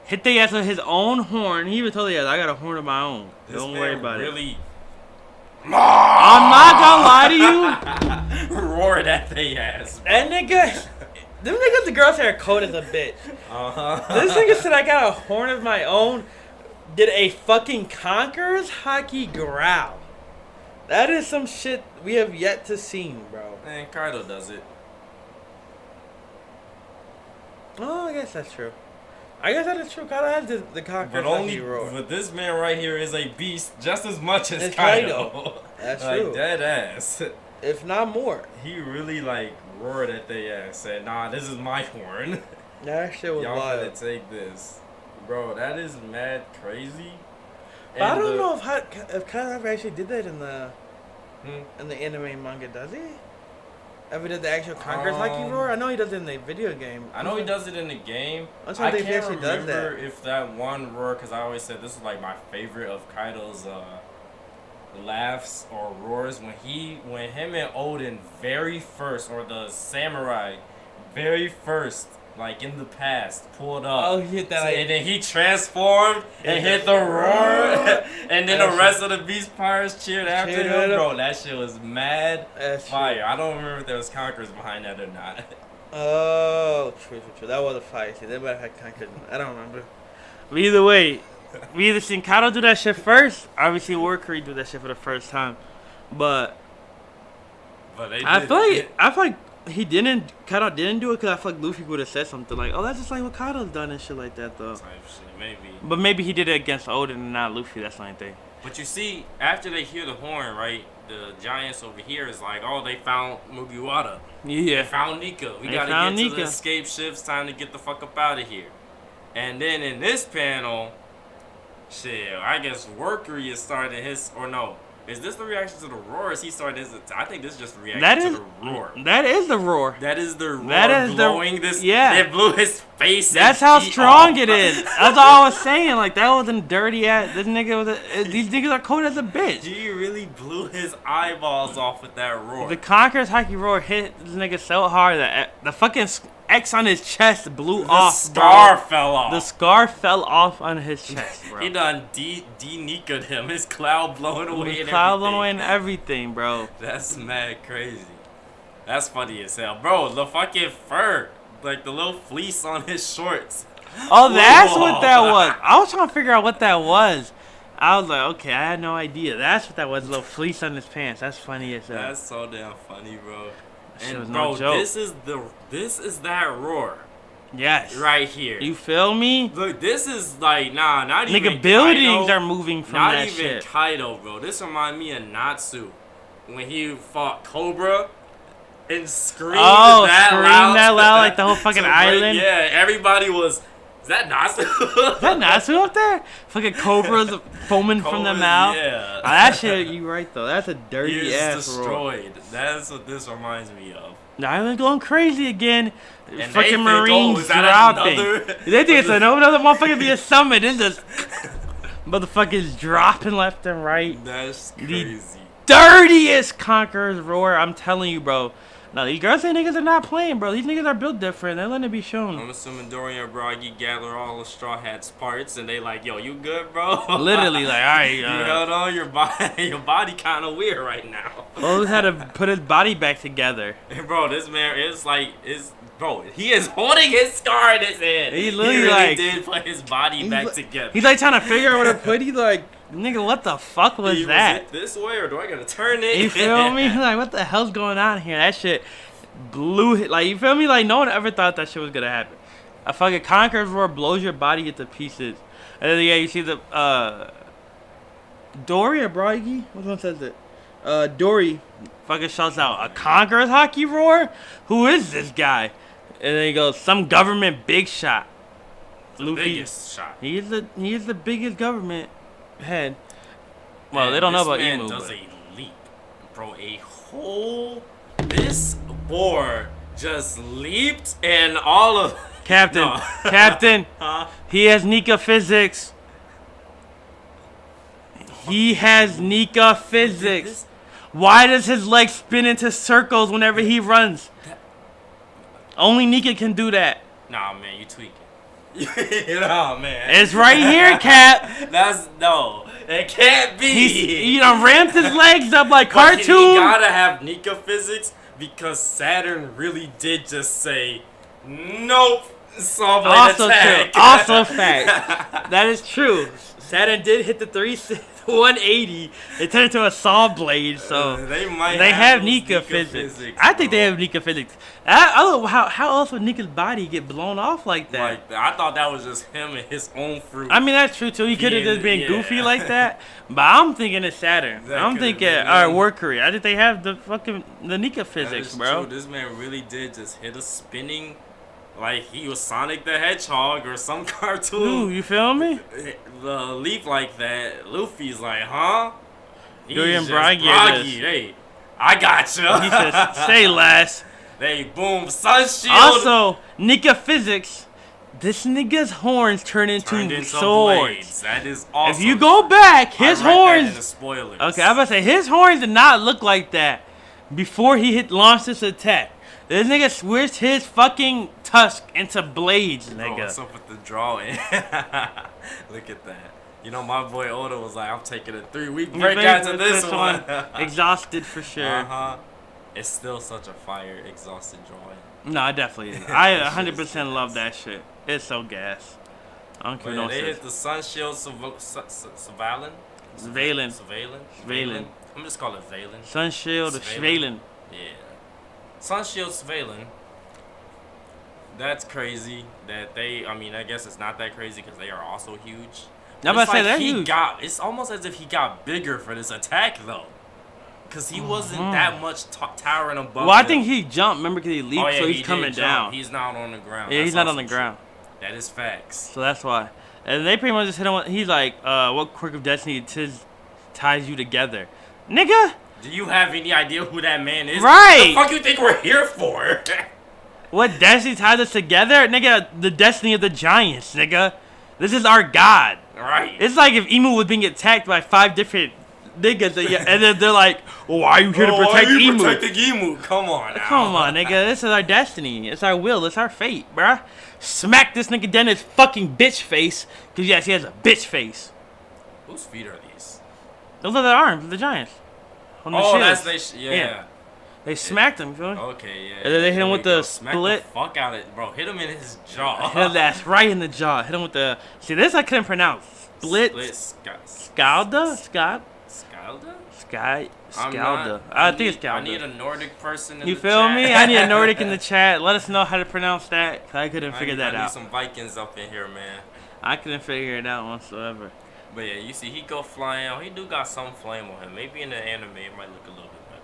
Hit the ass with his own horn. He even told the ass, I got a horn of my own. Don't worry about it. really I'm not gonna lie to you. roared at their ass. That nigga, them niggas, the girls hair cold as a bitch. This nigga said I got a horn of my own. Did a fucking Conqueror's Haki growl? That is some shit we have yet to see, bro. Man, Kaido does it. Oh, I guess that's true. I guess that is true. Kaido has the Conqueror's But only, Haki roar. but this man right here is a beast just as much as It's Kaido. Kaido. That's like, true. dead ass. If not more. He really like roared at their ass, said, "Nah, this is my horn. That shit was Y'all wild. gotta take this, bro. That is mad crazy." But I And don't the- know if Kaido ever actually did that in the Hmm? anime and manga. Does he? Ever did the actual Conqueror's Haki roar? I know he does it in the video game. I know he does it in the game. I'm I trying to think if he can't actually does remember that. if that one roar, because I always said this is like my favorite of Kaido's laughs or roars when him and Odin very first, or the samurai very first, like in the past, pulled up. Oh, he hit that. Like, And then he transformed and hit the roar, and then the rest of the Beast Pirates cheered after Cheered him. him. Bro, that shit was mad that's fire. true. I don't remember if there was Conquerors behind that or not. Oh, true. That was a fight. See, they might have had Conqueror. I don't remember. But either way, we either seen Kaido do that shit first. Obviously, Workery do that shit for the first time. But But they I did feel it. like Kaido didn't do it because I feel like Luffy would have said something like, "Oh, that's just like what Kaido's done and shit like that, though." Type shit, maybe. But maybe he did it against Odin and not Luffy. That's the only thing. But you see, after they hear the horn, right, the giants over here is like, oh, they found Mugiwara. They Yeah. found Nika. We They gotta found get to the Nika. escape ships. Time to get the fuck up out of here. And then in this panel, shit, I guess Workery is starting his, or no. Is this the reaction to the roar? Or is he starting his? I think this is just the reaction That to is the roar. that is the roar. That is the roar That is the- blowing this. yeah. It blew his face. That's and how feet strong off. it is. That's all I was saying. Like that wasn't dirty ass. This nigga was. These niggas are cold as a bitch. He really blew his eyeballs off with that roar. The Conqueror's Haki roar hit this nigga so hard that the fucking X on his chest blew The off. scar bro. fell off. The scar fell off on his chest, bro. He done de-Nika'd him. His cloud blowing away His and cloud blown everything. away and everything, bro. That's mad crazy. That's funny as hell. Bro, the fucking fur. Like the little fleece on his shorts. Oh, that's Whoa. what that was. I was trying to figure out what that was. I was like, okay, I had no idea. That's what that was. A little fleece on his pants. That's funny as hell. That's so damn funny, bro. That shit was And no bro, joke. this is that roar Yes. right here. You feel me? Look, this is like not even Nigga, buildings Kaido, are moving from not that even shit. Kaido, bro. This remind me of Natsu when he fought Cobra and screamed Oh, that screamed loud, that loud like the whole fucking to break- island? Yeah, everybody was. Is that Natsu? Is that Natsu up there? Fucking cobras foaming from the Cobras, mouth. Yeah. That shit, you right though. That's a He dirty is ass roar. destroyed. That's what this reminds me of. The island's going crazy again. And they Fucking think, Marines oh, is that dropping. another- They think it's another motherfucker be a summit. It's just motherfuckers dropping left and right. That's The- crazy. Dirtiest Conqueror's roar. I'm telling you, bro. No, these girls say niggas are not playing, bro. These niggas are built different. They're letting it be shown. I'm assuming Dorian and Bragi gather all the Straw Hats parts and they like, yo, you good, bro? Literally, like, all right. You held on, your body kind of weird right now. Well, had to put his body back together. And bro, this man bro, he is holding his scar in his head. He He literally, really like- did put his body back together. He's like trying to figure out where to put. He's like, nigga, what the fuck was that? it this way or do I gotta turn it? You feel me? Like, what the hell's going on here? That shit blew it. Like, you feel me? Like, no one ever thought that shit was gonna happen. A fucking Conqueror's roar blows your body into pieces. And then, yeah, you see the, Dory or Bragi? Which one says it? Dory fucking shouts out, a Conqueror's hockey roar? Who is this guy? And then he goes, some government big shot. The biggest shot. He is the biggest government head. Well, And they don't know this about man Emu. does but- a leap, bro. This boar just leaped and all of Captain, No. Captain, Huh? he has Nika physics. He has Nika physics. Why does his leg spin into circles whenever he runs? Only Nika can do that. Nah, man, you tweaking. Nah, man. It's right here, Cap. No, it can't be. He's ramped his legs up like But He cartoon. gotta have Nika physics because Saturn really did just say, nope. Saw blade Also attack. true. Also fact. That is true. Saturn did hit the 180. It turned into a saw blade, so they might they have those Nika physics. physics, I think they bro. have Nika physics. I don't know how else would Nika's body get blown off like that? Like I thought that was just him and his own fruit. I mean, that's true too. He could have just been Yeah. goofy like that. But I'm thinking it's Saturn. That I'm could've thinking, been all right, him. work career. I think they have the Nika That physics, is bro. true. This man really did just hit a spinning, like he was Sonic the Hedgehog or some Ooh, cartoon. you feel me? The leap like that, Luffy's like, huh? He's Dorian just Bragi groggy. is- Hey, I gotcha. He says, "Say less." They boom, sun shield. Also, Nika physics. This nigga's horns turn into turned into swords. blades. That is awesome. If you go back, his I read that in the horns. spoilers. Okay, I'm about to say his horns did not look like that before he launched this attack. This nigga switched his fucking tusk into blades, Bro, nigga. what's up with the drawing? Look at that. You know, my boy Oda was like, I'm taking a 3-week You break think after with this one. Exhausted for sure. Uh-huh. It's still such a fire, exhausted drawing. No, I definitely is. I 100% love that shit. It's so gas. I don't But care yeah, no they sense. hit the Sun Shield Surveillance. Valen. Valen. I'm just calling it Valen. Sun Shield of Schwalen. Yeah. Sun Shield Surveillance. That's crazy that I guess it's not that crazy because they are also huge. I'm about to say It's they're he huge. It's almost as if he got bigger for this attack though. Because he wasn't that much towering above Well, I them. think he jumped. Remember, because he leaped, Oh, yeah, so he he's did coming jump. down. He's not on the ground. Yeah, That's he's not on also the true. ground. That is facts. So that's why. And they pretty much just hit him. He's like, what quirk of destiny ties you together? Nigga, Do you have any idea who that man is? Right. The fuck you think we're here for? what destiny ties us together? Nigga, the destiny of the giants, nigga. This is our god. right. It's like if Emu was being attacked by 5 different Nigga, and then they're like, well, why are you here to protect Emu? Protecting Emu? Come on now. Come on, nigga. This is our destiny. It's our will. It's our fate, bruh. Smack this nigga down his fucking bitch face. Because, yes, he has a bitch face. Whose feet are these? Those are the arms of the Giants. On the that's shields. yeah. They smacked him, feel me? Okay, yeah. And then they hit him with the Smack split. the fuck out of it, bro. Hit him in his jaw. Hit his ass right in the jaw. Hit him with the... See, this I couldn't pronounce. Split. Scalda? Scalda? Scalda. I think it's Scalda. I need a Nordic person in you the feel chat. me? I need a Nordic in the chat. Let us know how to pronounce that. 'Cause I couldn't figure that I need out. some Vikings up in here, man. I couldn't figure it out whatsoever. But yeah, you see, he go flying. Oh, he do got some flame on him. Maybe in the anime it might look a little bit better.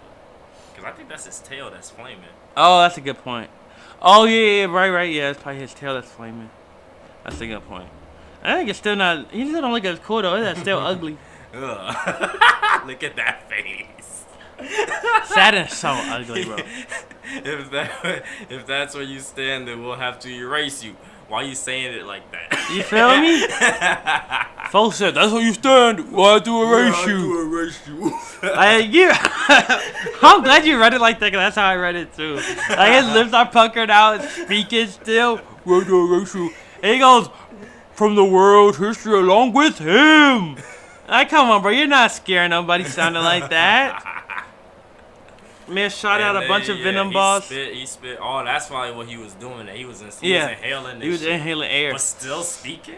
Because I think that's his tail that's flaming. Oh, that's a good point. Oh, yeah, right. Yeah, it's probably his tail that's flaming. That's a good point. I think it's still not... He still don't look as cool, though. It's still ugly. Ugh. Look at that face. Saturn's so ugly, bro. If that's where you stand, then we'll have to erase you. Why are you saying it like that? You feel me? Folks said, that's where you stand. We'll have to erase you. I'm glad you read it like that, because that's how I read it, too. Like, his lips are puckered out, speaking still. We'll have to erase you. And he goes, from the world history along with him. Like, come on, bro. You're not scaring nobody sounding like that. Man shot out a bunch of venom balls. He spit. Oh, that's probably what he was doing. He was inhaling this. He was inhaling air. But still speaking.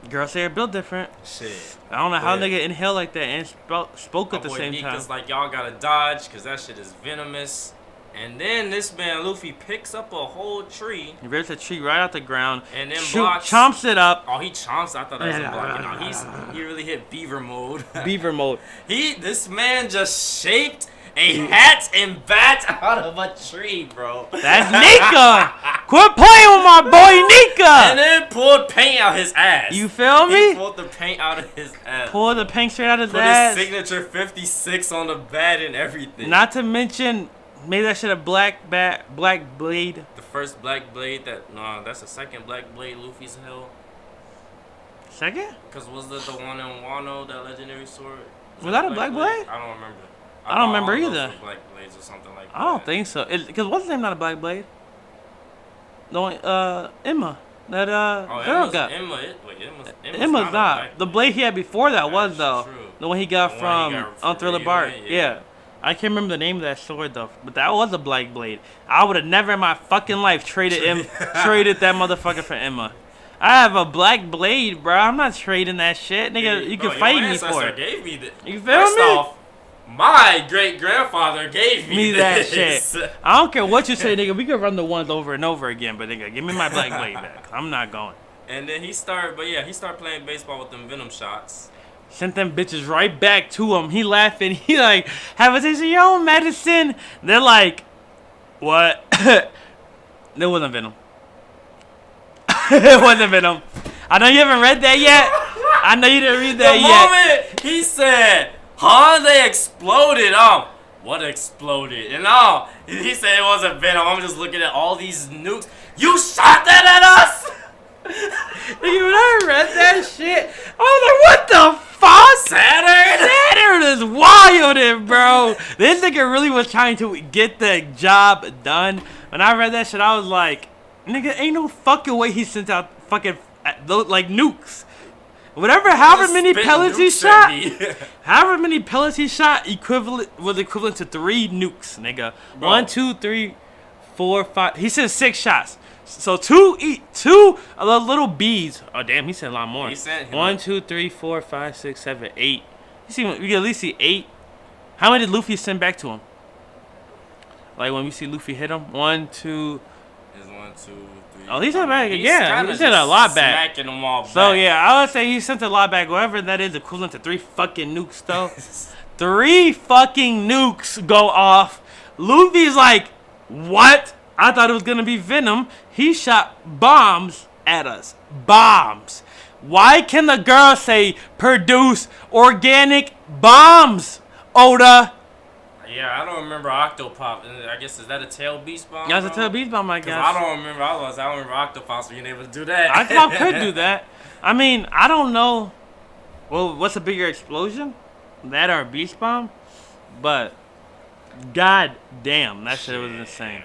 Girls say built different. Shit. I don't know how they get inhaled like that and spoke at the same time. Because like y'all gotta dodge, because that shit is venomous. And then this man Luffy picks up a whole tree. He rips a tree right out the ground. And then blocks. Chomps it up. Oh, he chomps. I thought that was a block. He really hit beaver mode. Beaver mode. This man just shaped a hat and bat out of a tree, bro. That's Nika! Quit playing with my boy Nika! And then pulled paint out his ass. You feel me? He pulled the paint out of his ass. Pulled the paint straight out of his ass. Put his signature 56 on the bat and everything. Not to mention, maybe that shit a black blade. The first black blade that's the second black blade Luffy's held. Second? Because was that the one in Wano, that legendary sword? Was that a black blade? I don't remember. I don't remember either. Black blades or something like that. I don't think so. Because what's his name? Not a black blade. The one, Emma. That girl got. Emma's not. The blade he had before that was though. True. The one he got from on Thriller Bark. Yeah. I can't remember the name of that sword though, but that was a black blade. I would have never in my fucking life traded that motherfucker for Emma. I have a black blade, bro. I'm not trading that shit, nigga. You can fight me for it. Gave me you feel me? Off, my great grandfather gave me that shit. I don't care what you say, nigga. We can run the ones over and over again, but nigga, give me my black blade back. I'm not going. And then he started playing baseball with them venom shots. Sent them bitches right back to him. He laughing. He like, have a taste of your own medicine. They're like, what? It wasn't venom. It wasn't venom. I know you haven't read that yet. I know you didn't read that yet. The moment he said, they exploded. What exploded? And he said it wasn't venom. I'm just looking at all these nukes. You shot that at us? Nigga, when I read that shit, I was like, what the fuck? Saturn is wild, bro. This nigga really was trying to get the job done. When I read that shit, I was like, nigga, ain't no fucking way he sent out fucking, like, nukes. However many pellets he shot, was equivalent to 3 nukes, nigga. Bro. 1, 2, 3, 4, 5. He said 6 shots. So two of the little bees. Oh damn, he said a lot more. He said 1, 2, 3, 4, 5, 6, 7, 8. You see, we can at least see 8. How many did Luffy send back to him? Like when we see Luffy hit him, 1, 2. There's 1, 2, 3. Oh, he sent back again. He sent a lot back. Smacking them all back. So yeah, I would say he sent a lot back. Whatever that is, equivalent to 3 fucking nukes though. 3 fucking nukes go off. Luffy's like, what? I thought it was gonna be venom. He shot bombs at us. Bombs. Why can the girl say produce organic bombs, Oda? Yeah, I don't remember Octopop. I guess, is that a tail beast bomb? That's a tail beast bomb, I guess. I don't remember. I don't remember Octopus being able to do that. Octopop could do that. I mean, I don't know. Well, what's a bigger explosion? That or Beast Bomb, but god damn, that shit was insane.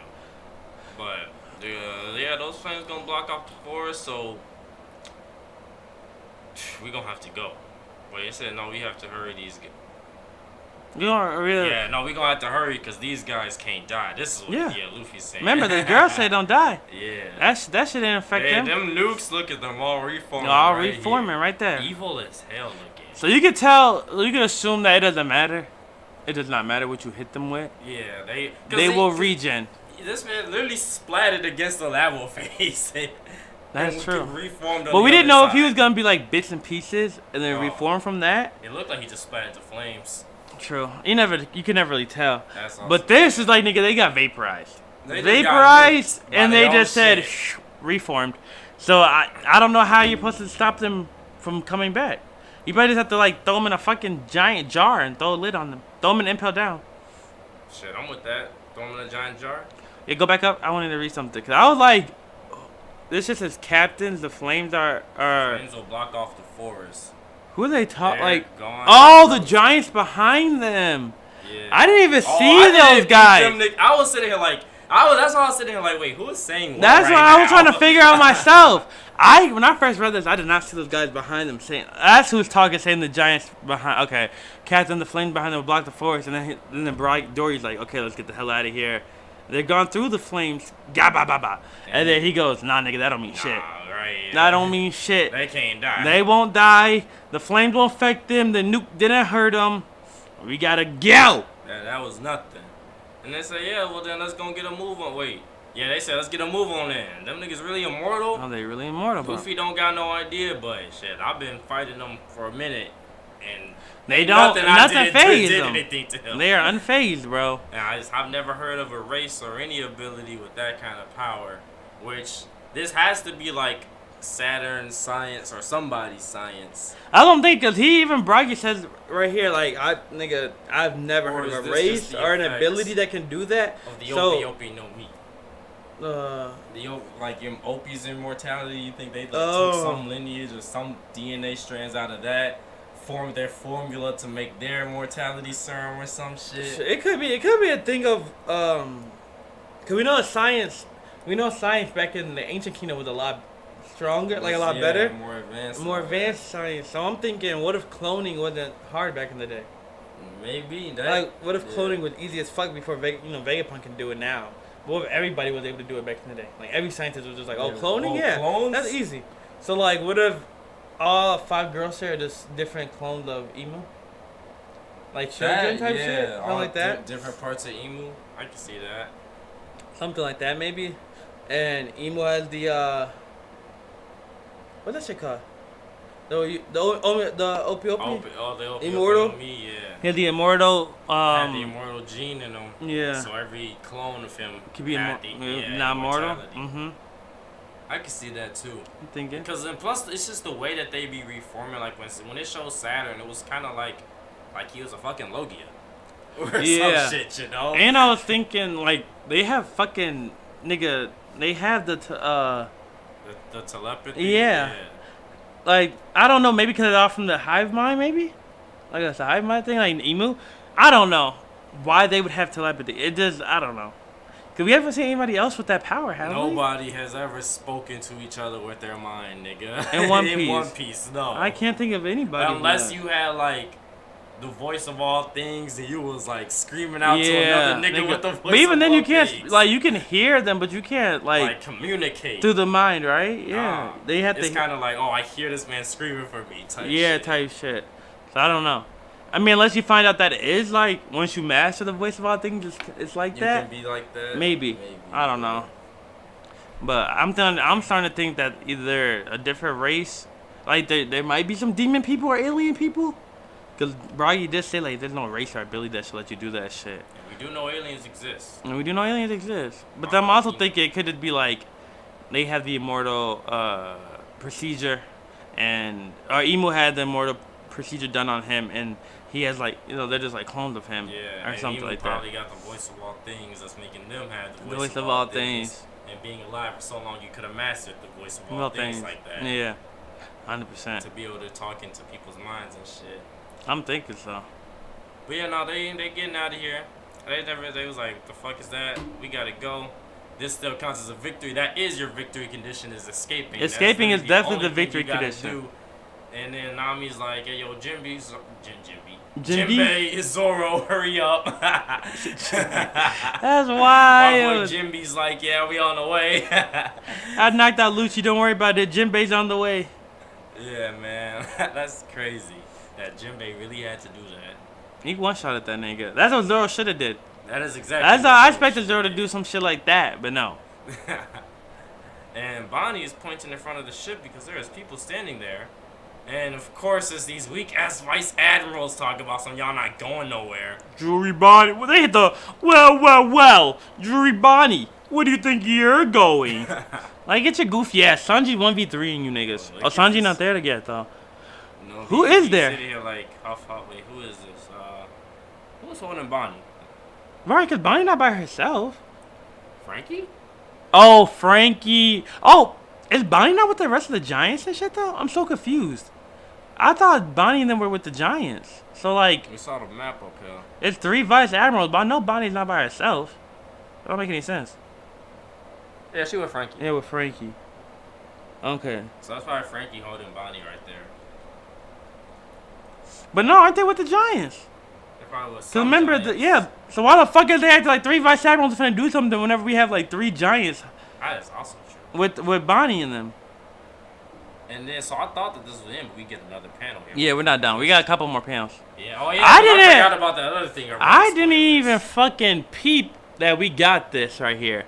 But yeah, those flames gonna block off the forest, so we gonna have to go. But they said no, we have to hurry these guys. You don't really. Yeah, no, we gonna have to hurry because these guys can't die. This is what Luffy's saying. Remember, the girls say don't die. Yeah. That shit didn't affect them. Them nukes, look at them all reforming. All reforming right there. Evil as hell looking. So you could tell, you could assume that it doesn't matter. It does not matter what you hit them with. Yeah, they will regen. This man literally splattered against the lava face. That's true. But we didn't know if he was gonna be like bits and pieces and then reform from that. It looked like he just splattered the flames. True. You can never really tell. That's but this is like, nigga, they got vaporized. They vaporized, and they just said reformed. So I don't know how you're supposed to stop them from coming back. You probably just have to like throw them in a fucking giant jar and throw a lid on them. Throw them and impel down. Shit, I'm with that. Throw them in a giant jar. Yeah, go back up. I wanted to read something because I was like, this just says captains. The flames are. Flames will block off the forest. Who are they talking? Like, gone. Oh, the giants behind them. Yeah. I didn't even see those guys. I was sitting here like, that's why I was sitting here like, wait, who is saying what? That's right what now? I was trying to figure out myself. When I first read this, I did not see those guys behind them saying. That's who's talking, saying the giants behind. Okay, Captain, the flames behind them will block the forest, and then the Dory's like, okay, let's get the hell out of here. They're gone through the flames, and then he goes, nah, nigga, that don't mean shit. Right. That don't mean shit. They can't die. They won't die. The flames won't affect them. The nuke didn't hurt them. We gotta go. Yeah, that was nothing. And they say, yeah, well then let's go get a move on. Wait. Yeah, they said let's get a move on then. Them niggas really immortal? Oh, they really immortal, bro. Luffy don't got no idea, but shit, I've been fighting them for a minute, and they don't. Nothing phased them. Anything to him. They are unfazed, bro. And I've never heard of a race or any ability with that kind of power. Which this has to be like Saturn's science or somebody's science. I don't think, because Bragi says right here, like, I've never heard of a race or an ability that can do that. Of the Opie no Mi. The like your Opie's immortality, you think they took some lineage or some DNA strands out of that, formed their formula to make their immortality serum or some shit? It could be a thing of cause we know science back in the ancient kingdom was a lot stronger, like a lot better, more advanced science. So I'm thinking, what if cloning wasn't hard back in the day? Maybe that. Like, what if cloning was easy as fuck before Vegapunk can do it now? What if everybody was able to do it back in the day? Like, every scientist was just like, cloning? Clones? That's easy. So, like, what if all 5 girls here are just different clones of Emu? Like, children type shit? Something like that? Different parts of Emu? I can see that. Something like that, maybe. And Emu has the, what's that shit called? The Opie? Immortal? Yeah. He had the immortal, had the immortal gene in him. Yeah. So every clone of him could be not immortal. Mm-hmm. I can see that too. I'm thinking. Because and plus, it's just the way that they be reforming. Like when it shows Saturn, it was kind of like he was a fucking Logia. Or some shit, you know? And I was thinking, like, they have fucking, nigga, they have the telepathy? Yeah. Like, I don't know, maybe because it's all from the hive mind, maybe? Like, that's a hive mind thing, like an emu? I don't know why they would have telepathy. It just, I don't know. Because we haven't seen anybody else with that power, have we? Nobody has ever spoken to each other with their mind, nigga. In One Piece. In One Piece, no. I can't think of anybody. Unless you had, like, the voice of all things, and you was like screaming out to another nigga with the voice. But even of then, all you can't things. like you can hear them, but you can't like communicate through the mind, right? Yeah, they have to. It's kind of like, I hear this man screaming for me. Type shit. So I don't know. I mean, unless you find out that it is like once you master the voice of all things, it's like that. You can be like that. Maybe. I don't know. But I'm starting to think that either a different race, like there might be some demon people or alien people. Because Bragi did say, like, there's no race or ability that should let you do that shit. And we do know aliens exist. And we do know aliens exist. But I'm also thinking it could just be, like, they have the immortal procedure. Or Emu had the immortal procedure done on him. And he has, like, they're just, like, clones of him. Yeah, or something like that. probably got the voice of all things that's making them have the voice of all things. And being alive for so long, you could have mastered the voice of all things like that. Yeah, 100%. To be able to talk into people's minds and shit. I'm thinking so. But yeah, no, they getting out of here. They was like, the fuck is that? We gotta go. This still counts as a victory. That is your victory condition, is escaping. Escaping is definitely the victory you gotta condition. do. And then Nami's like, hey, yo, Jinbei? Jinbei is Zoro, hurry up. That's My boy wild. Jinbei's like, yeah, we on the way. I knocked out Lucci. Don't worry about it. Jinbei's on the way. Yeah, man. That's crazy. That Jinbei really had to do that. He one-shot at that nigga. That's what Zoro should have did. That is exactly That's what how I Zoro expected Zoro to should've do some shit like that, but no. did. And Bonnie is pointing in front of the ship because there is people standing there. And of course, it's these weak-ass vice admirals talking about some y'all not going nowhere. Drury Bonnie. Well, they hit the. Well. Drury Bonnie. Where do you think you're going? Like, get your goofy ass. Sanji 1v3 and you niggas. Oh, Oh, look at Sanji this. not there to get, though. No, Who is he's there? Sitting here like, wait, who is this? Who's holding Bonnie? Right, because Bonnie not by herself. Frankie? Oh, Frankie. Oh, is Bonnie not with the rest of the Giants and shit, though? I'm so confused. I thought Bonnie and them were with the Giants. So, like, We saw the map up here. it's 3 vice admirals, but I know Bonnie's not by herself. That don't make any sense. Yeah, she with Frankie. Yeah, with Frankie. Okay. So that's probably Frankie holding Bonnie right there. But no, aren't they with the Giants? They probably was. Cause remember, so why the fuck is they acting like 3 vice admirals finna do something whenever we have like 3 Giants That is also true. with Bonnie in them? And then, so I thought that this was him, but we get another panel here. Yeah, we're not done. We got a couple more panels. Yeah. Oh yeah. I didn't- forgot about that other thing. I didn't even fucking peep that we got this right here.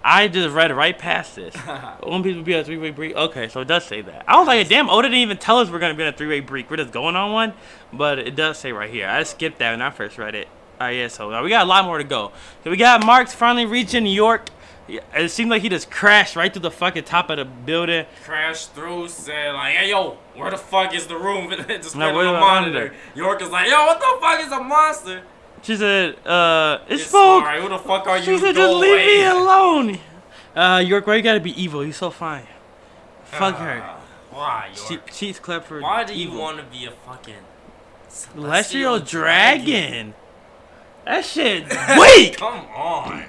I just read right past this. One Piece will be a 3-way break. Okay, so it does say that. I was like, damn, Oda didn't even tell us we're gonna be in a 3-way break. We're just going on one, but it does say right here. I just skipped that when I first read it. Yeah, so we got a lot more to go. So we got Marks finally reaching New York. Yeah, it seemed like he just crashed right through the fucking top of the building. Crashed through, said like, "Hey yo, where the fuck is the room?" Just No, put wait, on the wait, monitor. York is like, "Yo, what the fuck is a monster?" She said, it's It's Spoke. Alright, who the fuck are you? She said, Go just leave me away." alone. York, why you gotta be evil? You're so fine. Fuck her. Why, York? She's Clifford. Why do you evil. want to be a fucking Celestial Dragon? That shit weak. Come on.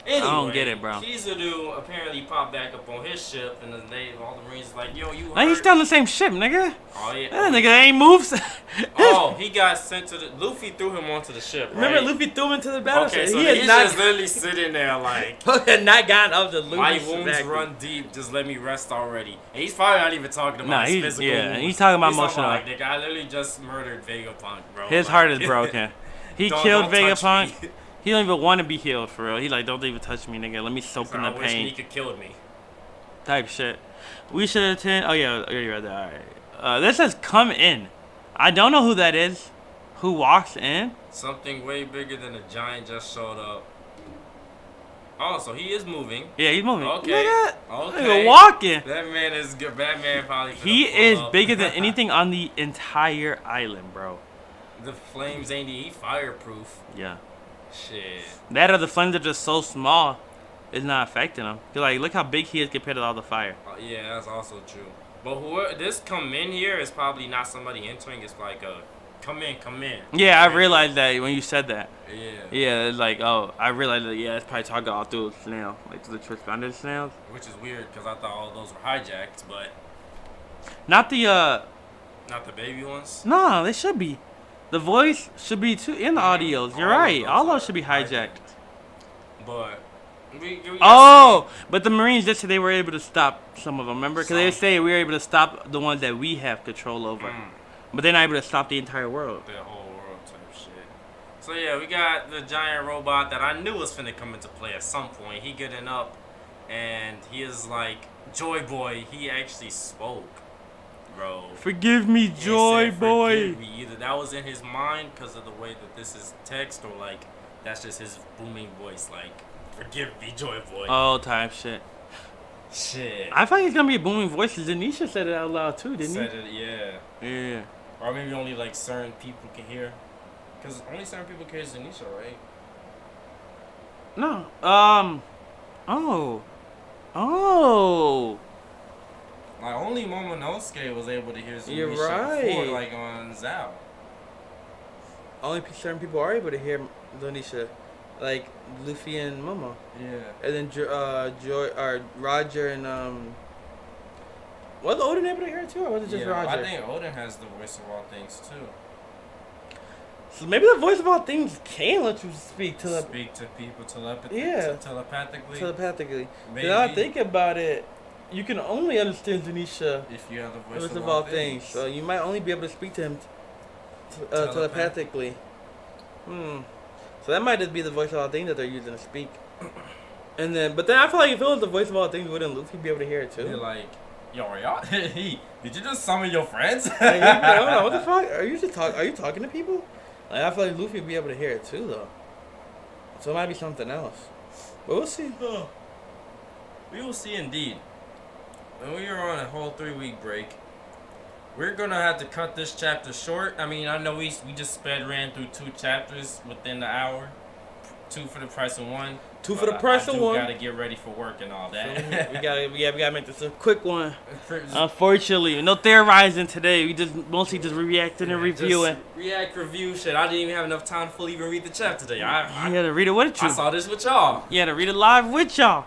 Anyway, don't get it, bro. Kizaru apparently popped back up on his ship, and then all the Marines like, "Yo, you Like, he's hurt?" still on the same ship, nigga. Oh yeah. That nigga ain't moves. Oh, he got sent to the. Luffy threw him onto the ship. Right? Remember, Luffy threw him into the battle. Okay, ship. so he he's has not, just literally sitting there like, not gotten up to Luffy. my wounds run deep. Just let me rest already. And he's probably not even talking about Nah, his he's physical wounds. he's talking about He's emotional. like, nigga, I literally just murdered Vegapunk, bro. His Like, heart is broken. He don't killed touch Vegapunk. me. He don't even want to be healed for real. He like, don't even touch me, nigga. Let me soak So in I the wish pain. Nika killed me. Type shit. We should attend. Oh yeah, you read that. All right. This says come in. I don't know who that is. Who walks in? Something way bigger than a giant just showed up. Oh, so he is moving. Yeah, he's moving. Okay. Nigga, Okay. nigga walking. That man is good. Batman probably. He finna pull is up. bigger than anything on the entire island, bro. The flames ain't he fireproof. Yeah. Shit. That or the flames are just so small, it's not affecting him. 'Cause, like, look how big he is compared to all the fire. Yeah, that's also true. But whoever this come in here is probably not somebody entering. It's like a come in. Yeah, I realized that when you said that. Yeah. Yeah, it's like, oh, I realized that, yeah, it's probably talking all through the snail. Like, through the transponder snails. Which is weird because I thought all those were hijacked, but Not the, not the baby ones. no, they should be. The voice should be too in the audios. You're All of right. those All are those should be hijacked. But we got Oh, but the Marines did say they were able to stop some of them. Remember? Because they Some. say we were able to stop the ones that we have control over. But they're not able to stop the entire world. the whole world type shit. So yeah, we got the giant robot that I knew was finna come into play at some point. He getting up, and he is like Joy Boy. He actually spoke, bro. Forgive me, He Joy said, Boy. "Forgive me." Either that was in his mind because of the way that this is text, or like that's just his booming voice. Like, forgive me, Joy Boy. Oh, type shit. Shit. I thought he's gonna be a booming voice. Zanisha said it out loud too, didn't Said it, yeah. he? Yeah. Or maybe only like certain people can hear. Because only certain people can hear Zanisha, right? No. Oh. Oh. Like only Momonosuke was able to hear Zanisha You're right. before, like on Zao. only certain people are able to hear Donisha, like Luffy and Momo. Yeah. And then Joy or Roger and was Odin able to hear it too, or was it just Roger? I think Odin has the voice of all things too. So maybe the voice of all things can let you speak Speak to people telepathically. telepathically. Maybe. Now I think about it, you can only understand Donisha If you have the voice of all things. So you might only be able to speak to him telepathically. So that might just be the voice of all things that they're using to speak. And then, but then I feel like if it was the voice of all things, wouldn't Luffy be able to hear it too? You're like, yo, are y'all? Did you just summon your friends? Like, I don't know, what the fuck? Are you talking to people? Like, I feel like Luffy would be able to hear it too, though. So it might be something else. But we'll see. We will see indeed. When we are on a whole 3-week break, we're gonna have to cut this chapter short. I mean, I know we just ran through 2 chapters within the hour. 2 for the price of 1. 2 for the price of 1. Gotta get ready for work and all that. we gotta make this a quick one. Unfortunately, no theorizing today. We just mostly just reacting and reviewing. Review shit. I didn't even have enough time to fully even read the chapter today. You had to read it with you. I saw this with y'all. You had to read it live with y'all.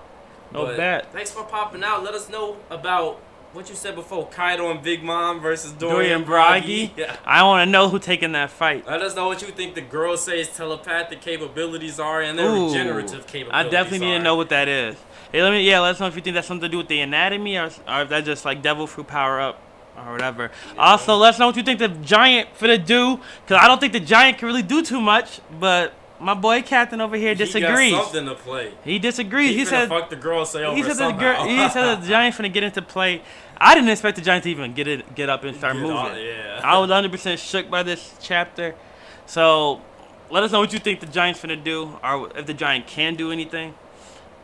No bad. Thanks for popping out. Let us know about what you said before. Kaido and Big Mom versus Dorian Bragi. Yeah. I want to know who taking that fight. Let us know what you think the girls say his telepathic capabilities are and their regenerative capabilities. I definitely need to know what that is. Hey, let us know if you think that's something to do with the anatomy or if that's just like devil fruit power up or whatever. Yeah. Also, let us know what you think the giant finna do, because I don't think the giant can really do too much, but my boy Captain over here disagrees. He got something to play. He disagrees. He said fuck the girl say over he said somehow. He said the giant finna get into play. I didn't expect the giant to even get up and start moving. Yeah. I was 100% shook by this chapter. So let us know what you think the giant's finna do, or if the giant can do anything.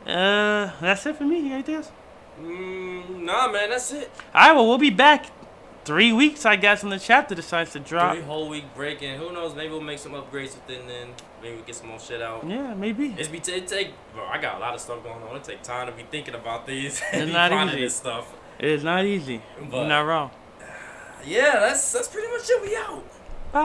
That's it for me. You got anything else? Nah, man, that's it. All right, well, we'll be back 3 weeks, I guess, when the chapter decides to drop. 3 whole week break, and who knows? Maybe we'll make some upgrades within then. Maybe we get some more shit out. Yeah, maybe. Bro, I got a lot of stuff going on. It take time to be thinking about these. It's not easy. This stuff. It is not easy. But, you're not wrong. Yeah, that's pretty much it. We out. Bye.